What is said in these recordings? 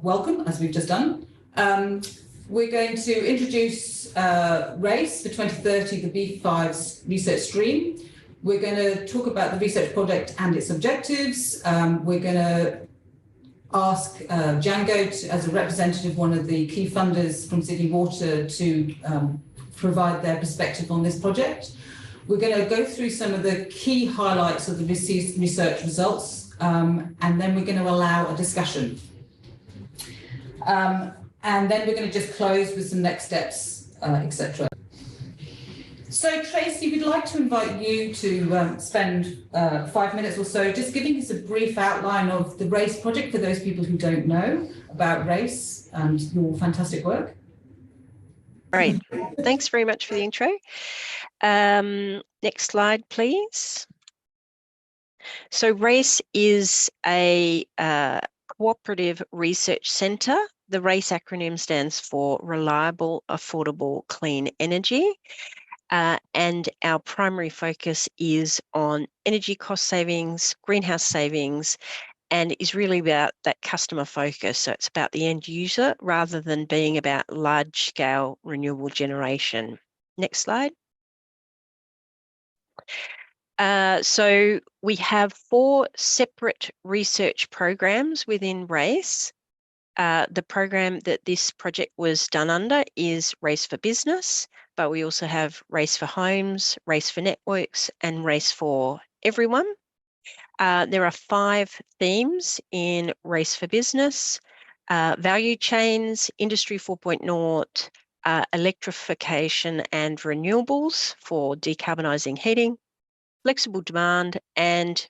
Welcome, as we've just done. We're going to introduce RACE for 2030, the B5's research stream. We're going to talk about the research project and its objectives. We're going to ask Django, as a representative, one of the key funders from Sydney Water, to provide their perspective on this project. We're going to go through some of the key highlights of the research results, and then we're going to allow a discussion. And then we're going to just close with some next steps, etc. So Tracy, we'd like to invite you to spend 5 minutes or so just giving us a brief outline of the RACE project for those people who don't know about RACE and your fantastic work. Great. Thanks very much for the intro. Next slide, please. So RACE is a cooperative research centre. The RACE acronym stands for Reliable, Affordable, Clean Energy. And our primary focus is on energy cost savings, greenhouse savings, and is really about that customer focus. So it's about the end user rather than being about large-scale renewable generation. Next slide. So we have 4 separate research programs within RACE. The program that this project was done under is RACE for Business, but we also have RACE for Homes, RACE for Networks, and RACE for Everyone. There are 5 themes in RACE for Business: value chains, Industry 4.0, electrification and renewables for decarbonising heating, flexible demand, and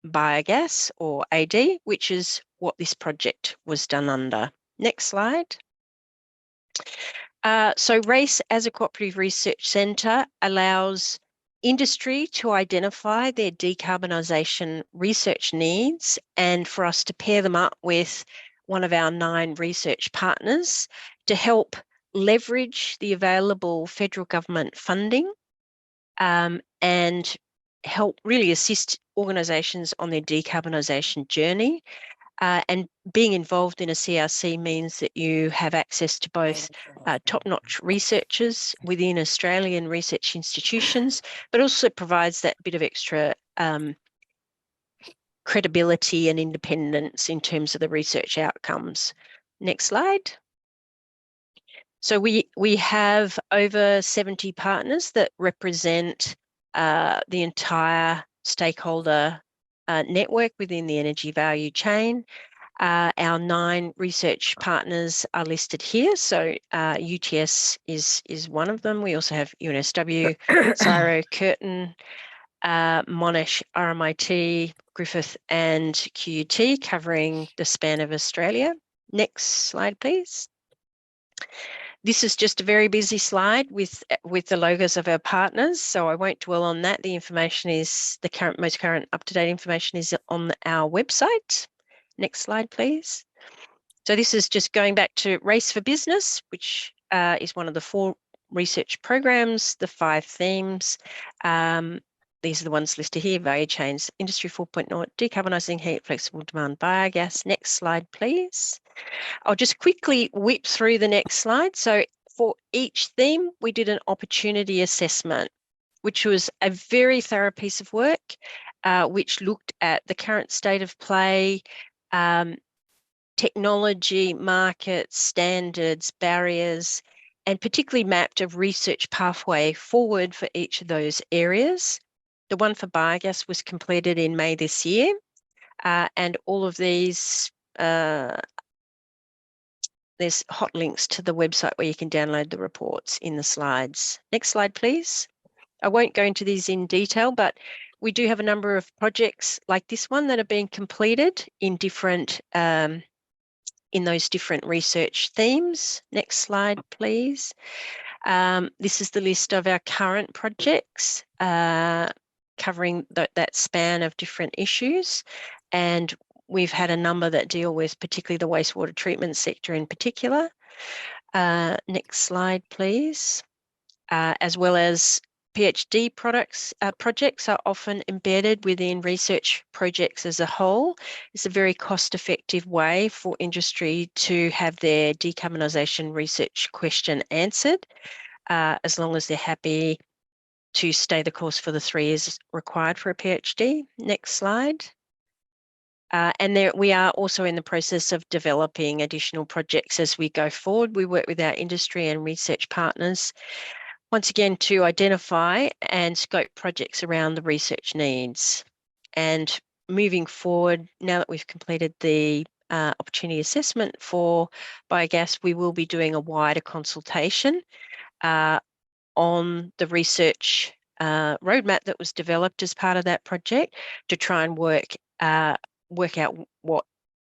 biogas, or AD, which is what this project was done under. Next slide. So RACE, as a cooperative research centre, allows industry to identify their decarbonisation research needs and for us to pair them up with one of our 9 research partners to help leverage the available federal government funding and help really assist organisations on their decarbonisation journey. And being involved in a CRC means that you have access to both top-notch researchers within Australian research institutions, but also provides that bit of extra credibility and independence in terms of the research outcomes. Next slide. So we have over 70 partners that represent the entire stakeholder network within the energy value chain. Our 9 research partners are listed here. So UTS is one of them. We also have UNSW, CSIRO, Curtin, Monash, RMIT, Griffith and QUT, covering the span of Australia. Next slide, please. This is just a very busy slide with the logos of our partners, so I won't dwell on that. The information is, the most current up-to-date information is on our website. Next slide, please. So this is just going back to RACE for Business, which is one of the 4 research programs, the 5 themes. These are the ones listed here: value chains, Industry 4.0, decarbonising heat, flexible demand, biogas. Next slide, please. I'll just quickly whip through the next slide. So for each theme, we did an opportunity assessment, which was a very thorough piece of work, which looked at the current state of play, technology, markets, standards, barriers, and particularly mapped a research pathway forward for each of those areas. The one for biogas was completed in May this year, and all of these, there's hot links to the website where you can download the reports in the slides. Next slide, please. I won't go into these in detail, but we do have a number of projects like this one that are being completed in different, in those different research themes. Next slide, please. This is the list of our current projects covering that span of different issues, and we've had a number that deal with particularly the wastewater treatment sector in particular. Next slide, please. As well as PhD projects are often embedded within research projects as a whole. It's a very cost-effective way for industry to have their decarbonisation research question answered, as long as they're happy to stay the course for the 3 years required for a PhD. Next slide. And we are also in the process of developing additional projects as we go forward. We work with our industry and research partners, once again, to identify and scope projects around the research needs. And moving forward, now that we've completed the opportunity assessment for biogas, we will be doing a wider consultation on the research roadmap that was developed as part of that project to try and work out what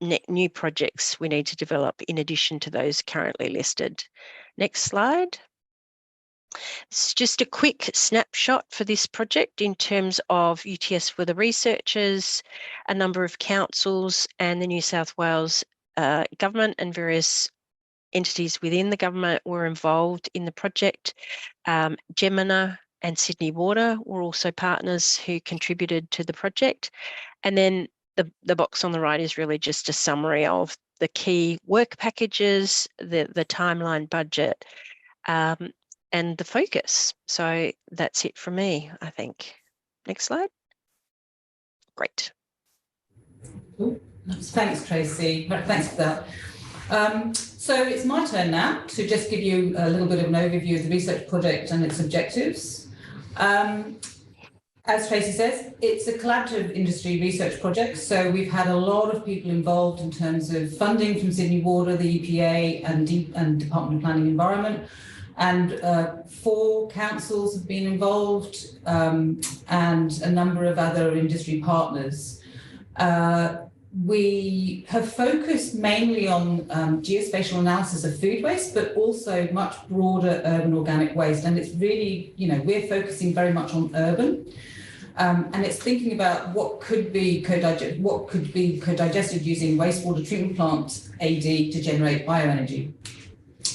new projects we need to develop in addition to those currently listed. Next slide. It's just a quick snapshot for this project in terms of UTS for the researchers, a number of councils and the New South Wales government and various entities within the government were involved in the project. Gemina and Sydney Water were also partners who contributed to the project. And then the box on the right is really just a summary of the key work packages, the timeline budget, and the focus. So that's it for me, I think. Next slide. Great. Thanks, Tracy. Thanks for that. So it's my turn now to just give you a little bit of an overview of the research project and its objectives. As Tracy says, it's a collaborative industry research project. So we've had a lot of people involved in terms of funding from Sydney Water, the EPA and Department of Planning and Environment. And 4 councils have been involved and a number of other industry partners. We have focused mainly on geospatial analysis of food waste, but also much broader urban organic waste. And it's really, we're focusing very much on urban. And it's thinking about what could be co-digested using wastewater treatment plant AD to generate bioenergy.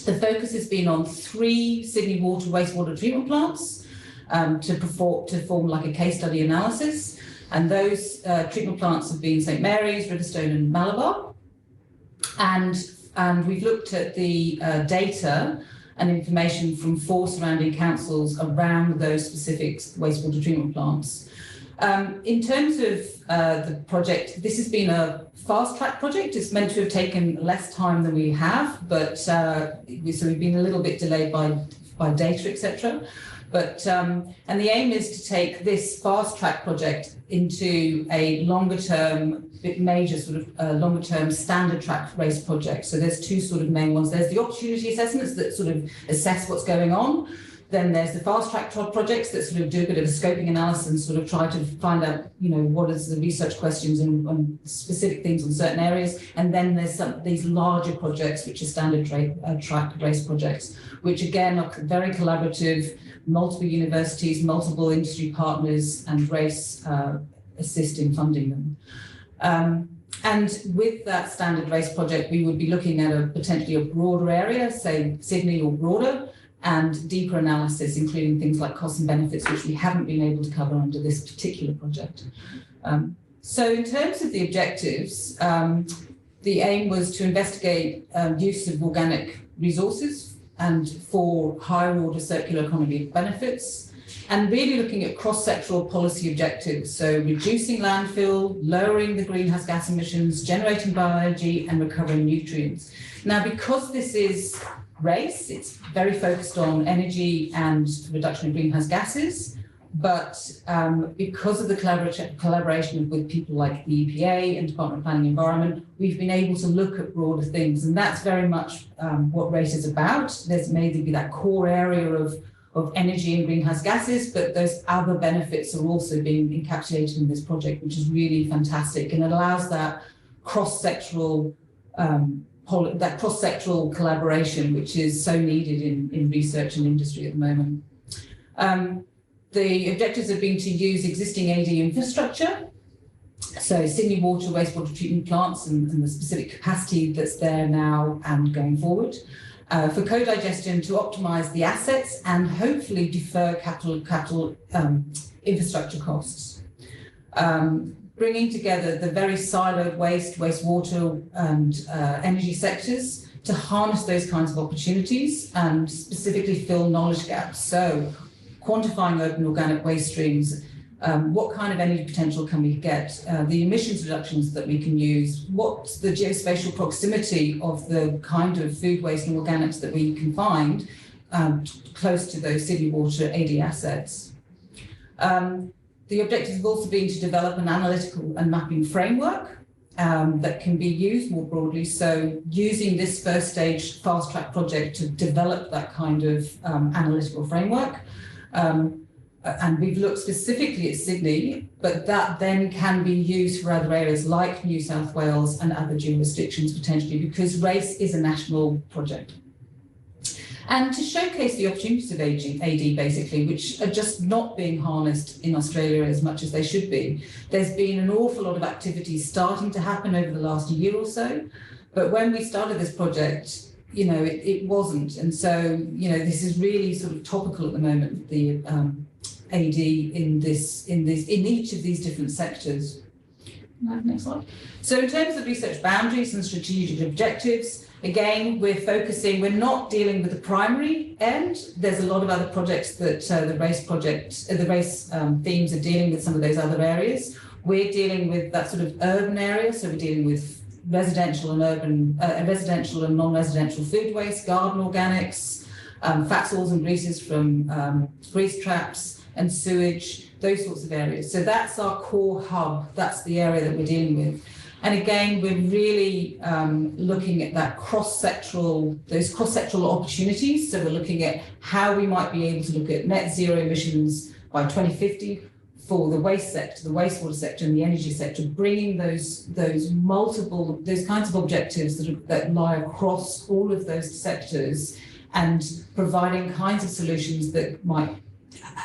The focus has been on 3 Sydney Water wastewater treatment plants to form like a case study analysis. And those treatment plants have been St Mary's, Riverstone and Malabar. And we've looked at the data and information from 4 surrounding councils around those specific wastewater treatment plants. In terms of the project, this has been a fast-track project. It's meant to have taken less time than we have, but so we've been a little bit delayed by data, etc. But and the aim is to take this fast-track project into a longer-term, major sort of longer-term standard track race project. So there's 2 sort of main ones. There's the opportunity assessments that sort of assess what's going on. Then there's the fast track projects that sort of do a bit of a scoping analysis and sort of try to find out, what is the research questions and specific things on certain areas. And then there's these larger projects, which are standard track race projects, which again are very collaborative, multiple universities, multiple industry partners, and race assist in funding them. And with that standard race project, we would be looking at potentially a broader area, say Sydney or broader, and deeper analysis, including things like costs and benefits, which we haven't been able to cover under this particular project. So in terms of the objectives, the aim was to investigate use of organic resources and for higher order circular economy benefits, and really looking at cross-sectoral policy objectives. So reducing landfill, lowering the greenhouse gas emissions, generating bioenergy, and recovering nutrients. Now, because this is race, it's very focused on energy and reduction of greenhouse gases, but because of the collaboration with people like the EPA and Department of Planning and Environment, we've been able to look at broader things, and that's very much what race is about. There's maybe that core area of energy and greenhouse gases, but those other benefits are also being encapsulated in this project, which is really fantastic, and it allows that cross-sectoral collaboration, which is so needed in research and industry at the moment. The objectives have been to use existing AD infrastructure, so Sydney Water wastewater treatment plants and the specific capacity that's there now and going forward. for co-digestion to optimise the assets and hopefully defer capital infrastructure costs. Bringing together the very siloed wastewater and energy sectors to harness those kinds of opportunities and specifically fill knowledge gaps. So quantifying urban organic waste streams, what kind of energy potential can we get, the emissions reductions that we can use, what's the geospatial proximity of the kind of food waste and organics that we can find close to those Sydney Water AD assets. The objective has also been to develop an analytical and mapping framework that can be used more broadly. So using this first stage fast track project to develop that kind of analytical framework. And we've looked specifically at Sydney, but that then can be used for other areas like New South Wales and other jurisdictions potentially, because race is a national project. And to showcase the opportunities of AD basically, which are just not being harnessed in Australia as much as they should be. There's been an awful lot of activity starting to happen over the last year or so, but when we started this project, you know, it wasn't. And so, you know, this is really sort of topical at the moment, the AD in each of these different sectors. Next slide. So in terms of research boundaries and strategic objectives, again, we're not dealing with the primary end. There's a lot of other projects that the race themes are dealing with some of those other areas. We're dealing with that sort of urban area. So we're dealing with residential and urban, residential and non-residential food waste, garden organics, fats, oils and greases from grease traps and sewage, those sorts of areas. So that's our core hub. That's the area that we're dealing with. And again, we're really looking at that those cross-sectoral opportunities. So we're looking at how we might be able to look at net zero emissions by 2050 for the waste sector, the wastewater sector and the energy sector, bringing those kinds of objectives that lie across all of those sectors and providing kinds of solutions that might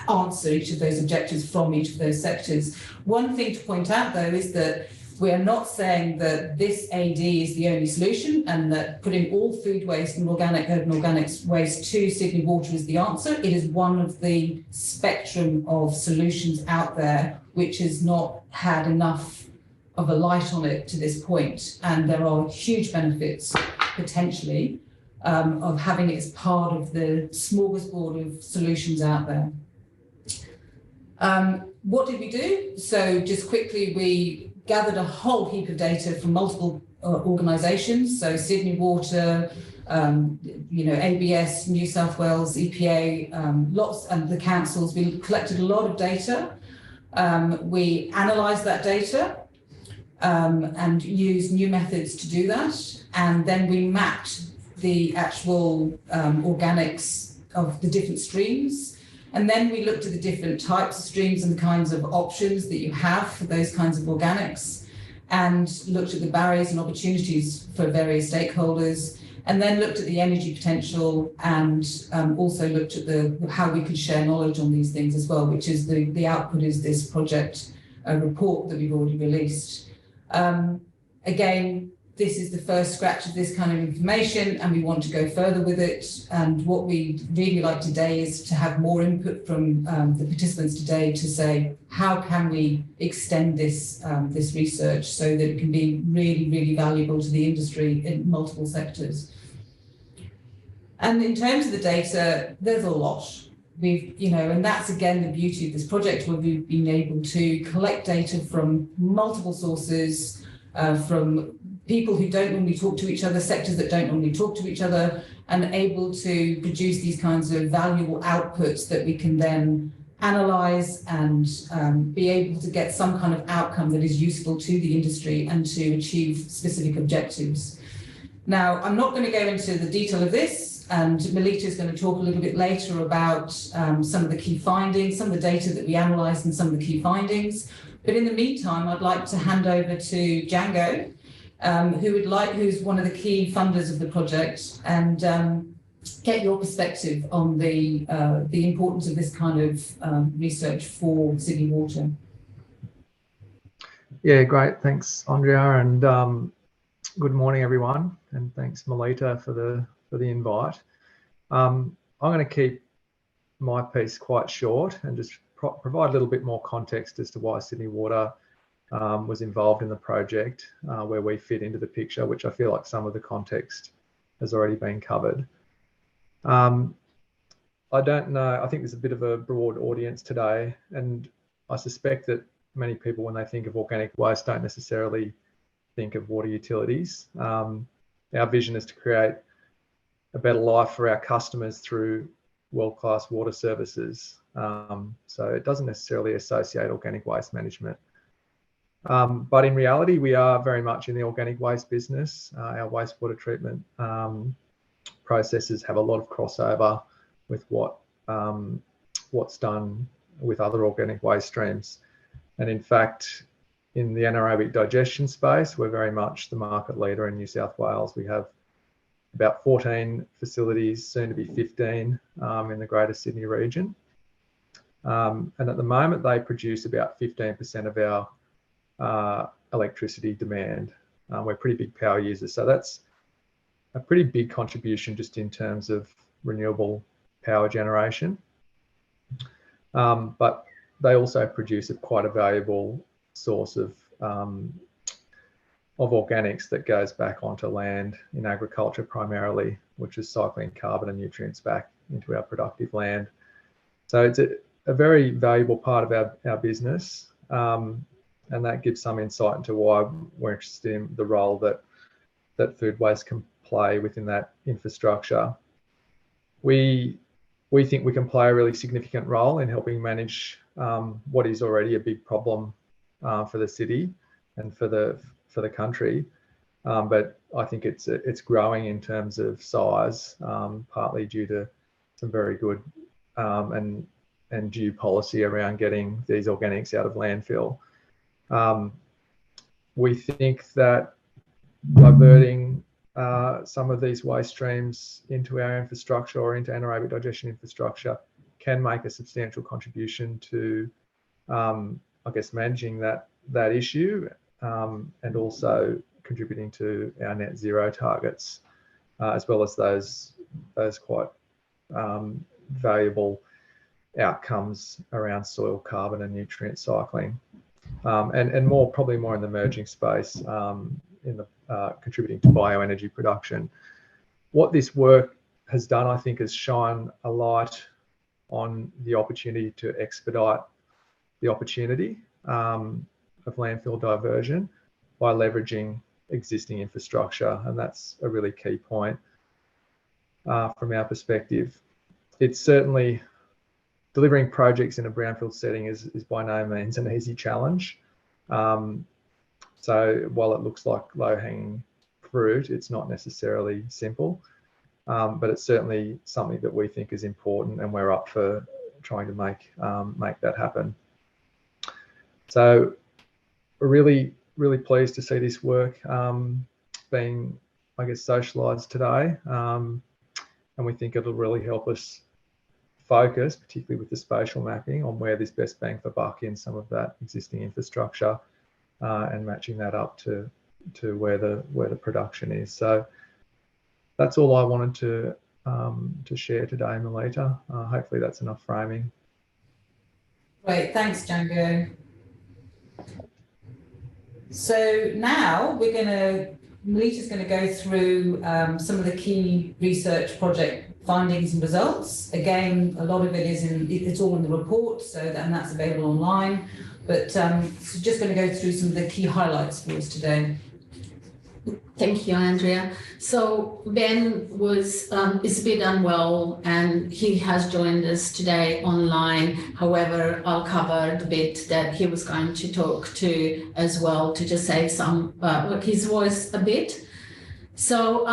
answer each of those objectives from each of those sectors. One thing to point out, though, is that we are not saying that this AD is the only solution and that putting all food waste and urban organics waste to Sydney Water is the answer. It is one of the spectrum of solutions out there which has not had enough of a light on it to this point. And there are huge benefits, potentially, of having it as part of the smorgasbord of solutions out there. What did we do? So just quickly, we gathered a whole heap of data from multiple organisations. So Sydney Water, ABS, New South Wales, EPA, and the councils. We collected a lot of data. We analysed that data and used new methods to do that. And then we mapped the actual organics of the different streams. And then we looked at the different types of streams and the kinds of options that you have for those kinds of organics, and looked at the barriers and opportunities for various stakeholders, and then looked at the energy potential and also looked at how we could share knowledge on these things as well, which is the output is this project report that we've already released. Again, this is the first scratch of this kind of information, and we want to go further with it. And what we'd really like today is to have more input from the participants today to say, how can we extend this research so that it can be really, really valuable to the industry in multiple sectors. And in terms of the data, there's a lot. And that's again the beauty of this project, where we've been able to collect data from multiple sources, from people who don't normally talk to each other, sectors that don't normally talk to each other, and able to produce these kinds of valuable outputs that we can then analyse and be able to get some kind of outcome that is useful to the industry and to achieve specific objectives. Now, I'm not going to go into the detail of this, and Melita is going to talk a little bit later about some of the key findings, some of the data that we analysed and some of the key findings. But in the meantime, I'd like to hand over to Django, who's one of the key funders of the project, and get your perspective on the importance of this kind of research for Sydney Water. Yeah, great. Thanks, Andrea, and good morning, everyone. And thanks, Melita, for the invite. I'm going to keep my piece quite short and just provide a little bit more context as to why Sydney Water was involved in the project, where we fit into the picture, which I feel like some of the context has already been covered. I don't know, I think there's a bit of a broad audience today, and I suspect that many people, when they think of organic waste, don't necessarily think of water utilities. Our vision is to create a better life for our customers through world-class water services. So it doesn't necessarily associate organic waste management. But in reality, we are very much in the organic waste business. Our wastewater treatment processes have a lot of crossover with what's done with other organic waste streams. And in fact, in the anaerobic digestion space, we're very much the market leader in New South Wales. We have about 14 facilities, soon to be 15, in the Greater Sydney region. And at the moment, they produce about 15% of our electricity demand. We're pretty big power users. So that's a pretty big contribution just in terms of renewable power generation. But they also produce quite a valuable source of organics that goes back onto land in agriculture primarily, which is cycling carbon and nutrients back into our productive land. So it's a very valuable part of our business, and that gives some insight into why we're interested in the role that food waste can play within that infrastructure. We think we can play a really significant role in helping manage what is already a big problem for the city and for the country, but I think it's growing in terms of size, partly due to some very good and due policy around getting these organics out of landfill. We think that diverting some of these waste streams into our infrastructure or into anaerobic digestion infrastructure can make a substantial contribution to, I guess, managing that issue, and also contributing to our net zero targets, as well as those quite valuable outcomes around soil carbon and nutrient cycling, and probably more in the emerging space, in the contributing to bioenergy production. What this work has done, I think, is shine a light on the opportunity to expedite the opportunity of landfill diversion by leveraging existing infrastructure, and that's a really key point from our perspective. It's certainly delivering projects in a brownfield setting is by no means an easy challenge. So while it looks like low-hanging fruit, it's not necessarily simple, but it's certainly something that we think is important, and we're up for trying to make that happen. So we're really pleased to see this work being, I guess, socialised today, and we think it'll really help us focus, particularly with the spatial mapping, on where there's best bang for buck in some of that existing infrastructure, and matching that up to where the production is. So that's all I wanted to share today, Melita. Hopefully that's enough framing. Great, thanks, Django. So now Melita's going to go through some of the key research project findings and results. Again, a lot of it it's all in the report, and that's available online. But so just going to go through some of the key highlights for us today. Thank you, Andrea. So Ben is a bit unwell, and he has joined us today online. However, I'll cover the bit that he was going to talk to as well, to just save some his voice a bit. So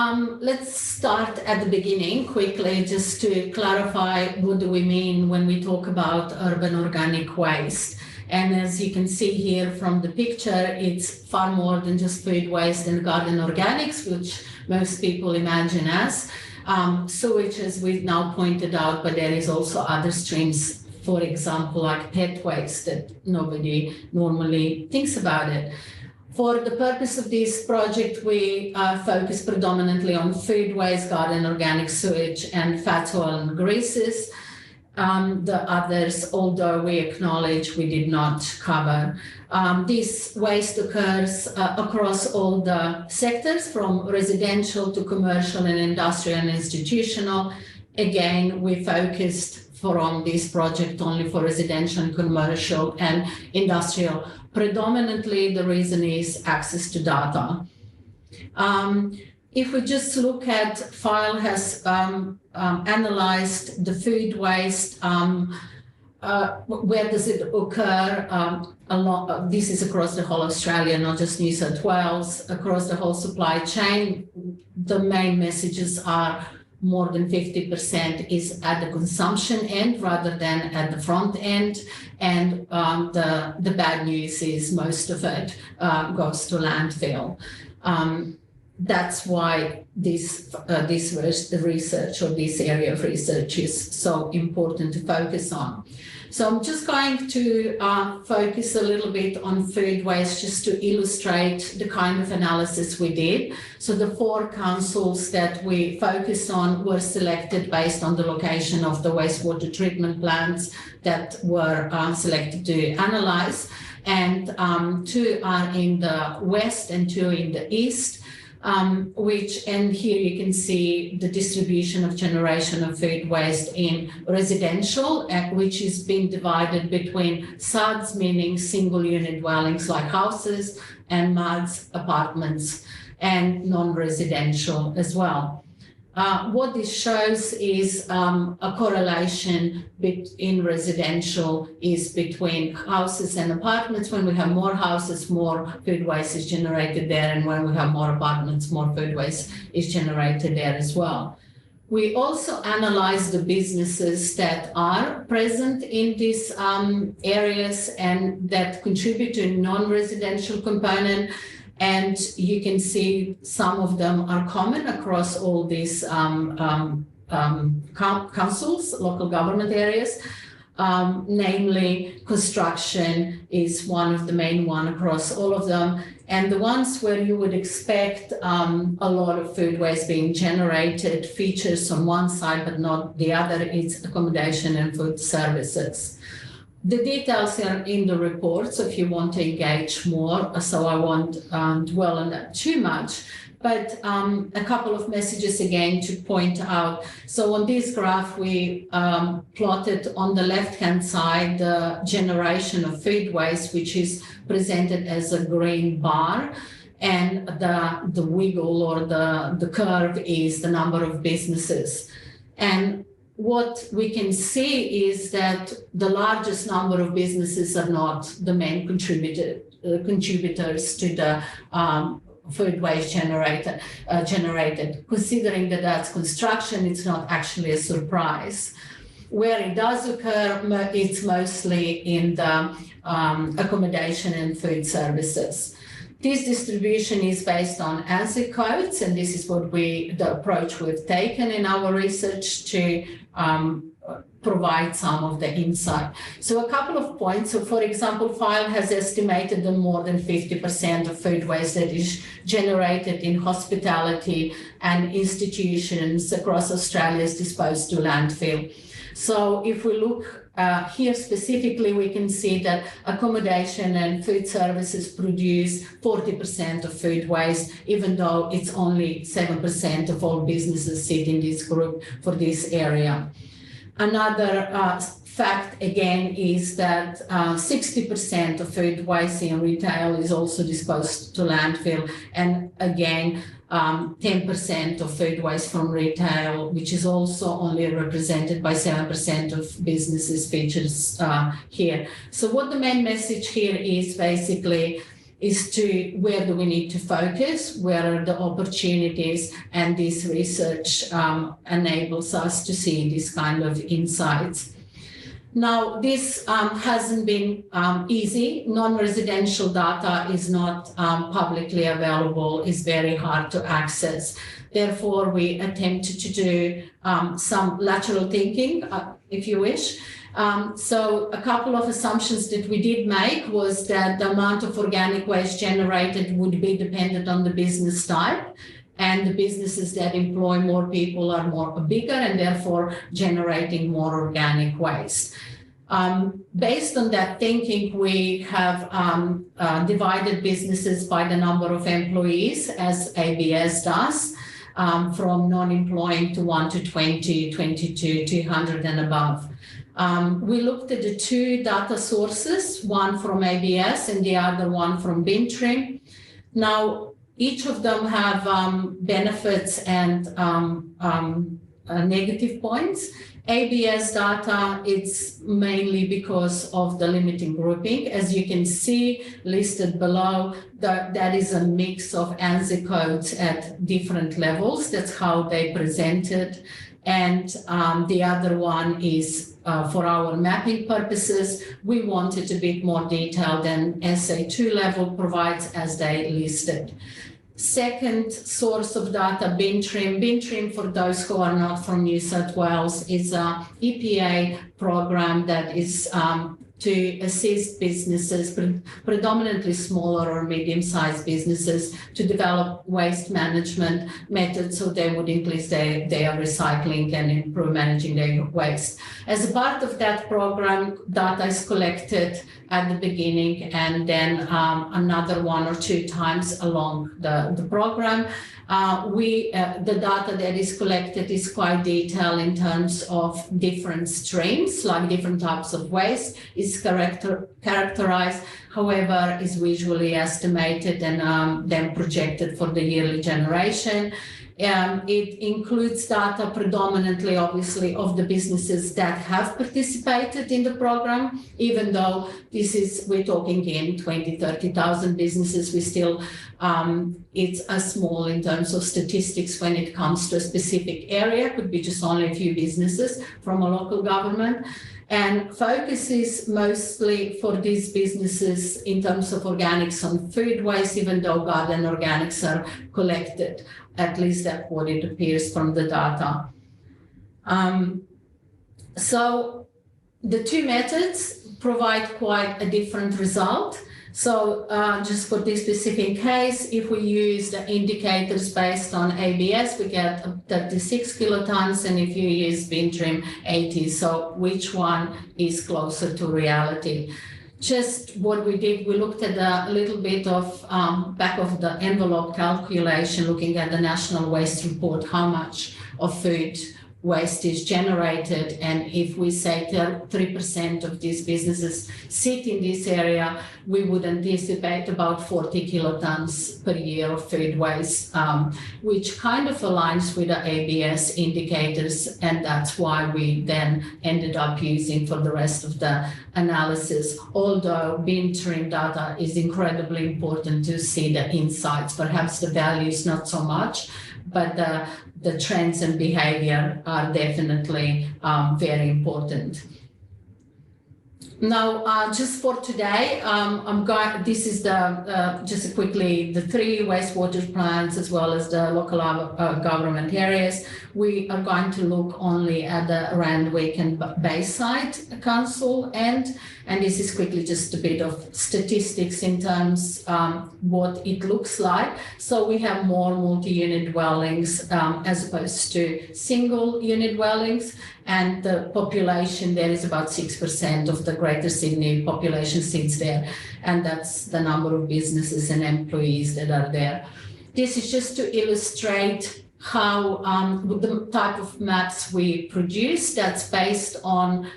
let's start at the beginning quickly, just to clarify what do we mean when we talk about urban organic waste. And as you can see here from the picture, it's far more than just food waste and garden organics, which most people imagine as sewage, as we've now pointed out, but there is also other streams, for example, like pet waste, that nobody normally thinks about it. For the purpose of this project, we focus predominantly on food waste, garden organic sewage, and fat, oil, and greases. The others, although we acknowledge we did not cover. This waste occurs across all the sectors, from residential to commercial and industrial and institutional. Again, we focused from this project only for residential and commercial and industrial. Predominantly, the reason is access to data. If we just look at, FILE has analyzed the food waste, where does it occur? This is across the whole Australia, not just New South Wales, across the whole supply chain. The main messages are more than 50% is at the consumption end rather than at the front end. And the bad news is most of it goes to landfill. That's why this research, or this area of research, is so important to focus on. So I'm just going to focus a little bit on food waste just to illustrate the kind of analysis we did. So the 4 councils that we focused on were selected based on the location of the wastewater treatment plants that were selected to analyze. And 2 are in the west and 2 in the east. And here you can see the distribution of generation of food waste in residential, which is being divided between SUDs, meaning single unit dwellings like houses, and MUDs, apartments, and non-residential as well. What this shows is a correlation in residential is between houses and apartments. When we have more houses, more food waste is generated there. And when we have more apartments, more food waste is generated there as well. We also analyze the businesses that are present in these areas and that contribute to a non-residential component. And you can see some of them are common across all these councils, local government areas. Namely, construction is one of the main one across all of them. And the ones where you would expect a lot of food waste being generated features on one side, but not the other, is accommodation and food services. The details are in the report, so if you want to engage more, so I won't dwell on that too much, but a couple of messages again to point out. So on this graph, we plotted on the left-hand side the generation of food waste, which is presented as a green bar, and the wiggle or the curve is the number of businesses. And what we can see is that the largest number of businesses are not the main contributors to the food waste generated. Considering that that's construction, it's not actually a surprise. Where it does occur, it's mostly in the accommodation and food services. This distribution is based on ANZIC codes, and this is the approach we've taken in our research to provide some of the insight. So a couple of points. So for example, FILE has estimated that more than 50% of food waste that is generated in hospitality and institutions across Australia is disposed to landfill. So if we look here specifically, we can see that accommodation and food services produce 40% of food waste, even though it's only 7% of all businesses sit in this group for this area. Another fact, again, is that 60% of food waste in retail is also disposed to landfill. And again, 10% of food waste from retail, which is also only represented by 7% of businesses, features here. So what the main message here is basically is to where do we need to focus, where are the opportunities, and this research enables us to see this kind of insights. Now, this hasn't been easy. Non-residential data is not publicly available, is very hard to access. Therefore, we attempted to do some lateral thinking, if you wish. So a couple of assumptions that we did make was that the amount of organic waste generated would be dependent on the business type, and the businesses that employ more people are bigger and therefore generating more organic waste. Based on that thinking, we have divided businesses by the number of employees, as ABS does, from non-employing to 1 to 20, 22, 200 and above. We looked at the two data sources, one from ABS and the other one from Bintrim. Now, each of them have benefits and negative points. ABS data, it's mainly because of the limiting grouping. As you can see listed below, that is a mix of ANSI codes at different levels. That's how they presented. And the other one is for our mapping purposes, we wanted a bit more detail than SA2 level provides as they listed. Second source of data, Bintrim. Bintrim, for those who are not from New South Wales, is an EPA program that is to assist businesses, predominantly smaller or medium-sized businesses, to develop waste management methods so they would increase their recycling and improve managing their waste. As a part of that program, data is collected at the beginning and then another 1 or 2 times along the program. The data that is collected is quite detailed in terms of different streams, like different types of waste is characterized, however, is visually estimated and then projected for the yearly generation. It includes data predominantly, obviously, of the businesses that have participated in the program, even though we're talking in 20, 30,000 businesses, we still, it's a small in terms of statistics when it comes to a specific area, could be just only a few businesses from a local government. And focus is mostly for these businesses in terms of organics on food waste, even though garden organics are collected. At least that's what it appears from the data. So the two methods provide quite a different result. So just for this specific case, if we use the indicators based on ABS, we get 36 kilotons, and if you use Bintrim, 80. So which one is closer to reality? Just what we did, we looked at a little bit of back of the envelope calculation, looking at the National Waste Report, how much of food waste is generated. And if we say 3% of these businesses sit in this area, we would anticipate about 40 kilotons per year of food waste, which kind of aligns with the ABS indicators. And that's why we then ended up using for the rest of the analysis. Although Bintrim data is incredibly important to see the insights, perhaps the values not so much, but the trends and behavior are definitely very important. Now, just for today, this is just quickly the 3 wastewater plants as well as the local government areas. We are going to look only at the Randwick and Bayside Council end, and this is quickly just a bit of statistics in terms what it looks like. So we have more multi-unit dwellings as opposed to single unit dwellings, and the population there is about 6% of the Greater Sydney population sits there, and that's the number of businesses and employees that are there. This is just to illustrate how the type of maps we produce that's based on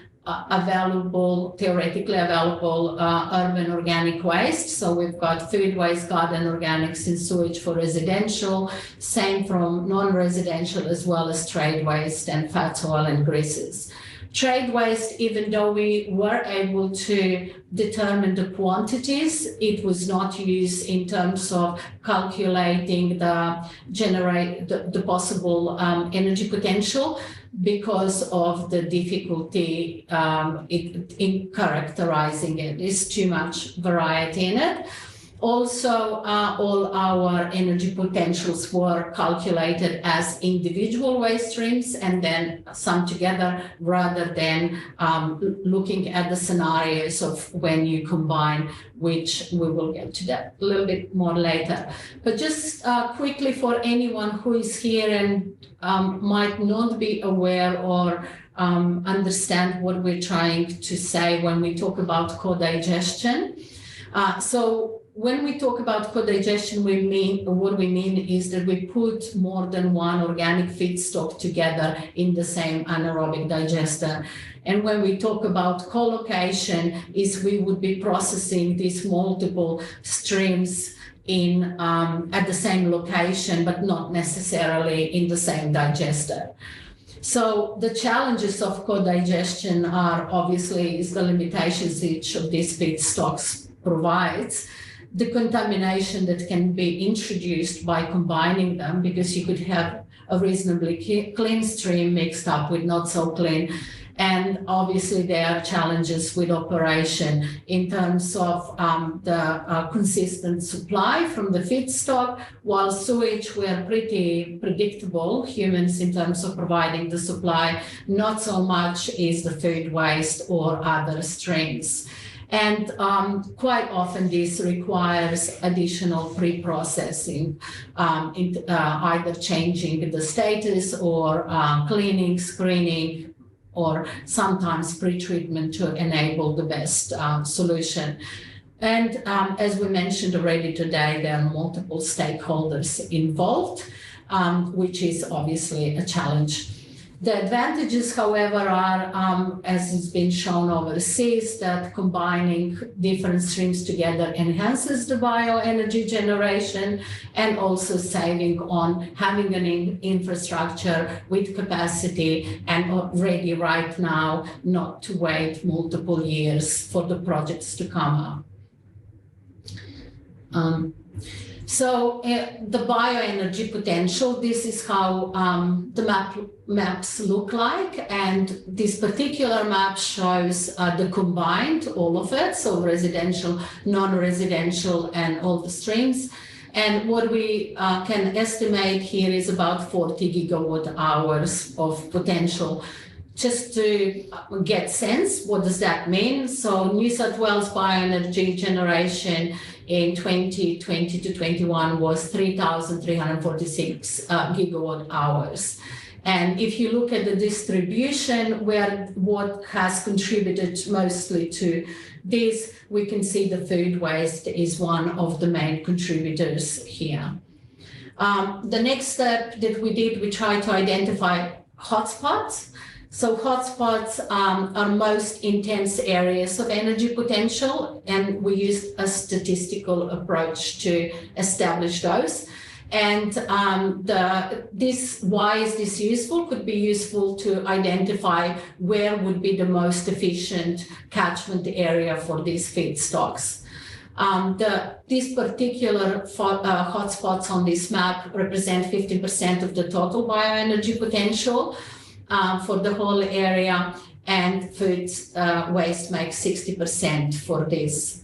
theoretically available urban organic waste. So we've got food waste, garden organics, and sewage for residential, same from non-residential, as well as trade waste and fats, oil and greases. Trade waste, even though we were able to determine the quantities, it was not used in terms of calculating the possible energy potential, because of the difficulty in characterizing it. There's too much variety in it. Also, all our energy potentials were calculated as individual waste streams and then summed together rather than looking at the scenarios of when you combine, which we will get to that a little bit more later. But just quickly for anyone who is here and might not be aware or understand what we're trying to say when we talk about co-digestion. So when we talk about co-digestion, what we mean is that we put more than one organic feedstock together in the same anaerobic digester. And when we talk about co-location, is we would be processing these multiple streams in at the same location, but not necessarily in the same digester. So the challenges of co-digestion are obviously the limitations each of these feedstocks provides, the contamination that can be introduced by combining them, because you could have a reasonably clean stream mixed up with not so clean. And obviously there are challenges with operation in terms of the consistent supply from the feedstock, while sewage were pretty predictable, humans, in terms of providing the supply, not so much is the food waste or other streams. And quite often this requires additional pre-processing, either changing the status or cleaning, screening, or sometimes pre-treatment to enable the best solution. And as we mentioned already today, there are multiple stakeholders involved, which is obviously a challenge. The advantages, however, are, as has been shown overseas, that combining different streams together enhances the bioenergy generation, and also saving on having an infrastructure with capacity and ready right now, not to wait multiple years for the projects to come up. So the bioenergy potential, this is how the maps look like. And this particular map shows the combined, all of it, so residential, non-residential, and all the streams. And what we can estimate here is about 40 gigawatt hours of potential. Just to get sense, what does that mean? So New South Wales bioenergy generation in 2020 to 21 was 3,346 gigawatt hours. And if you look at the distribution, what has contributed mostly to this, we can see the food waste is one of the main contributors here. The next step that we did, we tried to identify hotspots. So hotspots are most intense areas of energy potential, and we used a statistical approach to establish those. And why is this useful? Could be useful to identify where would be the most efficient catchment area for these feedstocks. These particular hotspots on this map represent 50% of the total bioenergy potential for the whole area, and food waste makes 60% for this.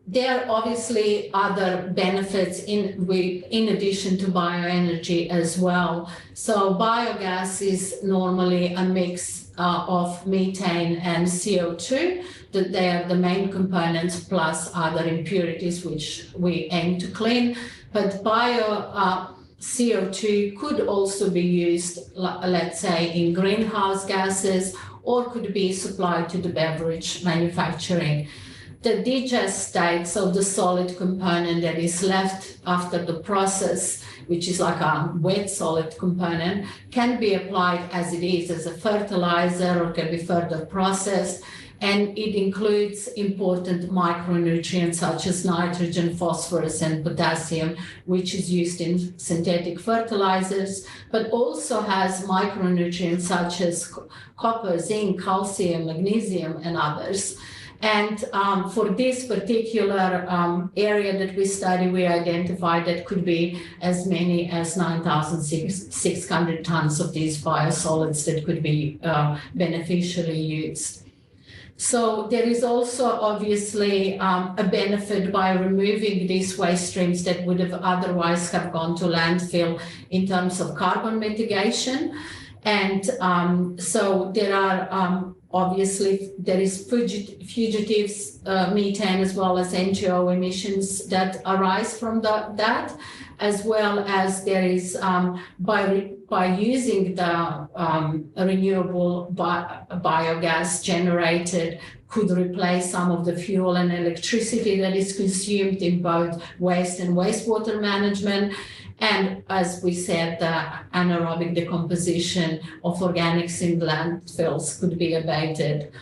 There are obviously other benefits in addition to bioenergy as well. So biogas is normally a mix of methane and CO2. They are the main components, plus other impurities which we aim to clean. But CO2 could also be used, let's say, in greenhouse gases, or could be supplied to the beverage manufacturing. The digest state, so the solid component that is left after the process, which is like a wet solid component, can be applied as it is as a fertilizer, or can be further processed. And it includes important micronutrients such as nitrogen, phosphorus, and potassium, which is used in synthetic fertilizers, but also has micronutrients such as copper, zinc, calcium, magnesium, and others. And for this particular area that we study, we identified that could be as many as 9,600 tons of these biosolids that could be beneficially used. So there is also obviously a benefit by removing these waste streams that would have otherwise have gone to landfill in terms of carbon mitigation. And so there are obviously there is fugitives methane as well as NGO emissions that arise from that, as well as there is by using the renewable biogas generated could replace some of the fuel and electricity that is consumed in both waste and wastewater management. And as we said, the anaerobic decomposition of organics in landfills could be abated.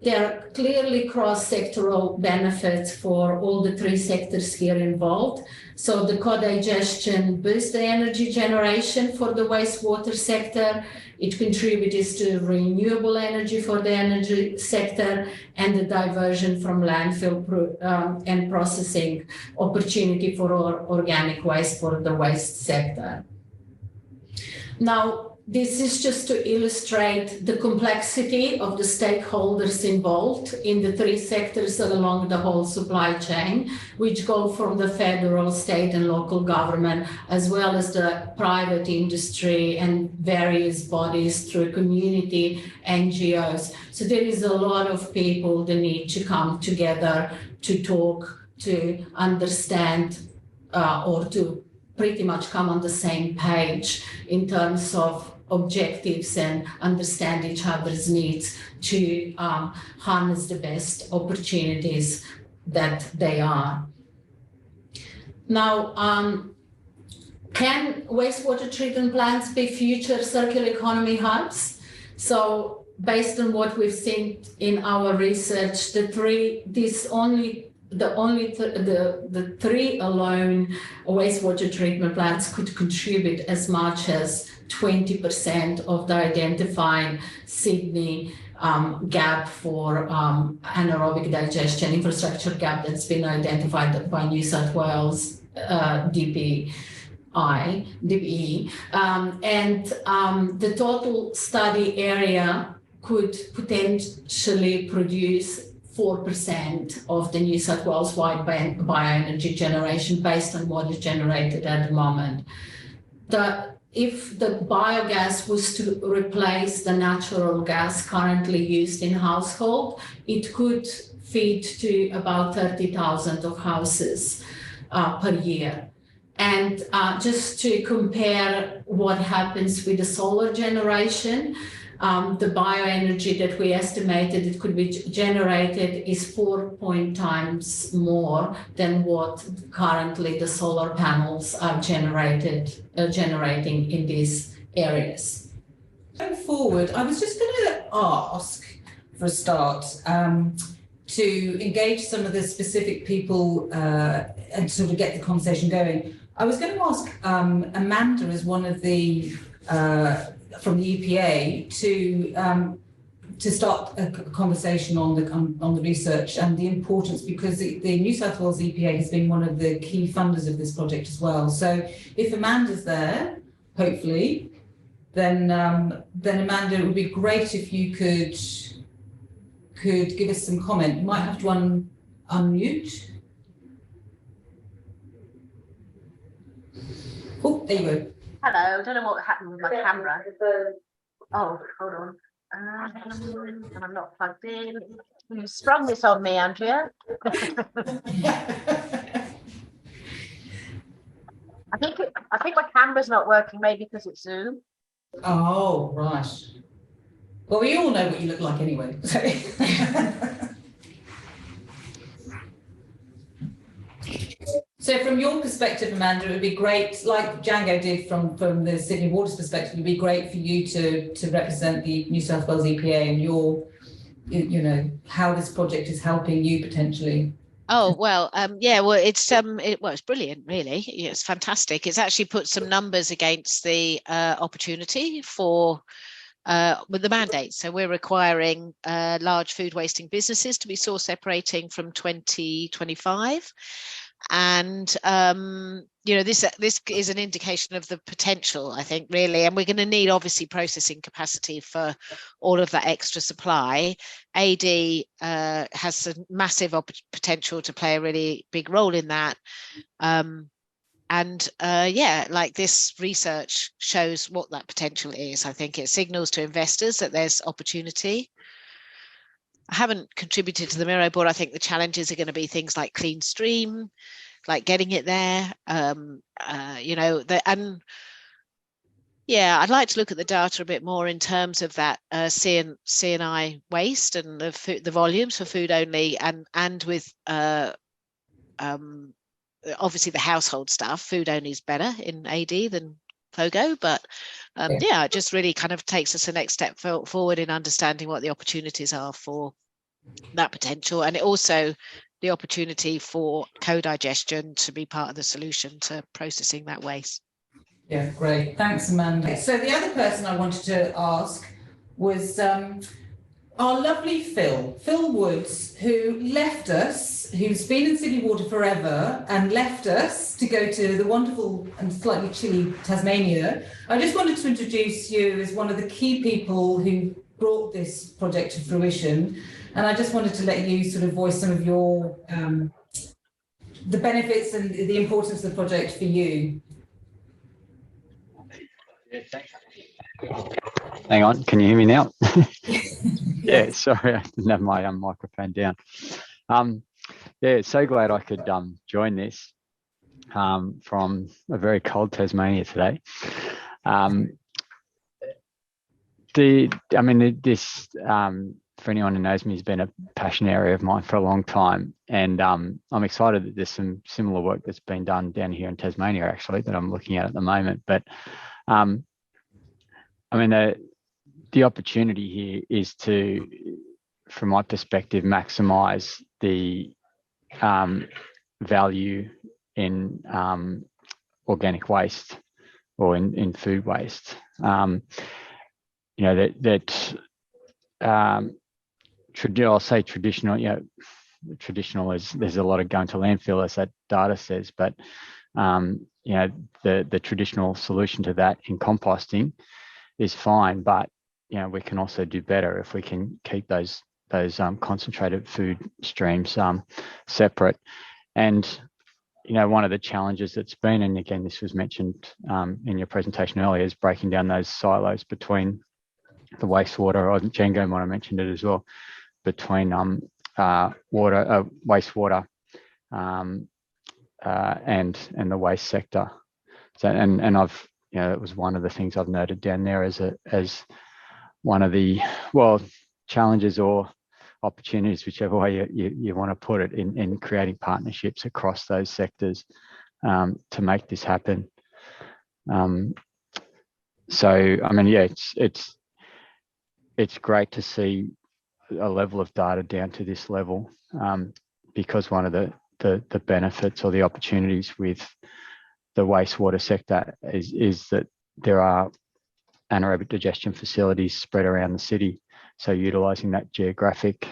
There are clearly cross-sectoral benefits for all the three sectors here involved. So the co-digestion boosts the energy generation for the wastewater sector. It contributes to renewable energy for the energy sector and the diversion from landfill and processing opportunity for organic waste for the waste sector. Now, this is just to illustrate the complexity of the stakeholders involved in the three sectors along the whole supply chain, which go from the federal, state, and local government, as well as the private industry and various bodies through community NGOs. So there is a lot of people that need to come together to talk, to understand, or to pretty much come on the same page in terms of objectives and understand each other's needs to harness the best opportunities that they are. Now, can wastewater treatment plants be future circular economy hubs? So based on what we've seen in our research, the three alone wastewater treatment plants could contribute as much as 20% of the identified Sydney gap for anaerobic digestion infrastructure gap that's been identified by New South Wales DPE. The total study area could potentially produce 4% of the New South Wales wide bioenergy generation based on what is generated at the moment. If the biogas was to replace the natural gas currently used in household, it could feed to about 30,000 of houses per year. And just to compare what happens with the solar generation, the bioenergy that we estimated it could be generated is 4 times more than what currently the solar panels are generating in these areas. Going forward, I was just going to ask, for a start, to engage some of the specific people and sort of get the conversation going. I was going to ask Amanda, as one of the from the EPA, to start a conversation on the research and the importance, because the New South Wales EPA has been one of the key funders of this project as well. So if Amanda's there, hopefully, then Amanda, it would be great if you could give us some comment. You might have to unmute. Oh, there you go. Hello, I don't know what happened with my camera. Oh, hold on. And I'm not plugged in. You sprung this on me, Andrea. I think my camera's not working, maybe because it's Zoom. Oh, right. Well, we all know what you look like anyway. So from your perspective, Amanda, it would be great, like Django did from the Sydney Water's perspective, it would be great for you to represent the New South Wales EPA and how this project is helping you potentially. Oh, well, it's brilliant, really. It's fantastic. It's actually put some numbers against the opportunity for with the mandate. So we're requiring large food wasting businesses to be source separating from 2025. And this is an indication of the potential, I think, really, and we're going to need obviously processing capacity for all of that extra supply. AD has a massive potential to play a really big role in that. Like this research shows what that potential is. I think it signals to investors that there's opportunity. I haven't contributed to the Miro board. I think the challenges are going to be things like clean stream, like getting it there. I'd like to look at the data a bit more in terms of that C&I waste and the volumes for food only, and with obviously the household stuff. Food only is better in AD than FOGO, but it just really kind of takes us a next step forward in understanding what the opportunities are for that potential, and it also the opportunity for co-digestion to be part of the solution to processing that waste. Yeah, great. Thanks, Amanda. So the other person I wanted to ask was our lovely Phil Woods, who left us, who's been in City Water forever and left us to go to the wonderful and slightly chilly Tasmania. I just wanted to introduce you as one of the key people who brought this project to fruition. And I just wanted to let you sort of voice some of your, the benefits and the importance of the project for you. Yeah, thanks. Hang on, can you hear me now? Yeah, sorry, I didn't have my microphone down. So glad I could join this from a very cold Tasmania today. This for anyone who knows me, has been a passion area of mine for a long time, and I'm excited that there's some similar work that's been done down here in Tasmania, actually, that I'm looking at the moment. But the opportunity here is to, from my perspective, maximise the value in organic waste or in food waste. I'll say traditional. Traditional is there's a lot of going to landfill, as that data says, but the traditional solution to that in composting is fine, but we can also do better if we can keep those concentrated food streams separate. And one of the challenges that's been, and again this was mentioned in your presentation earlier, is breaking down those silos between the wastewater, or Django might have mentioned it as well, between wastewater and the waste sector. So and I've it was one of the things I've noted down there as one of the challenges or opportunities, whichever way you want to put it, in creating partnerships across those sectors to make this happen. It's great to see a level of data down to this level, because one of the benefits or the opportunities with the wastewater sector is that there are anaerobic digestion facilities spread around the city. So utilising that geographic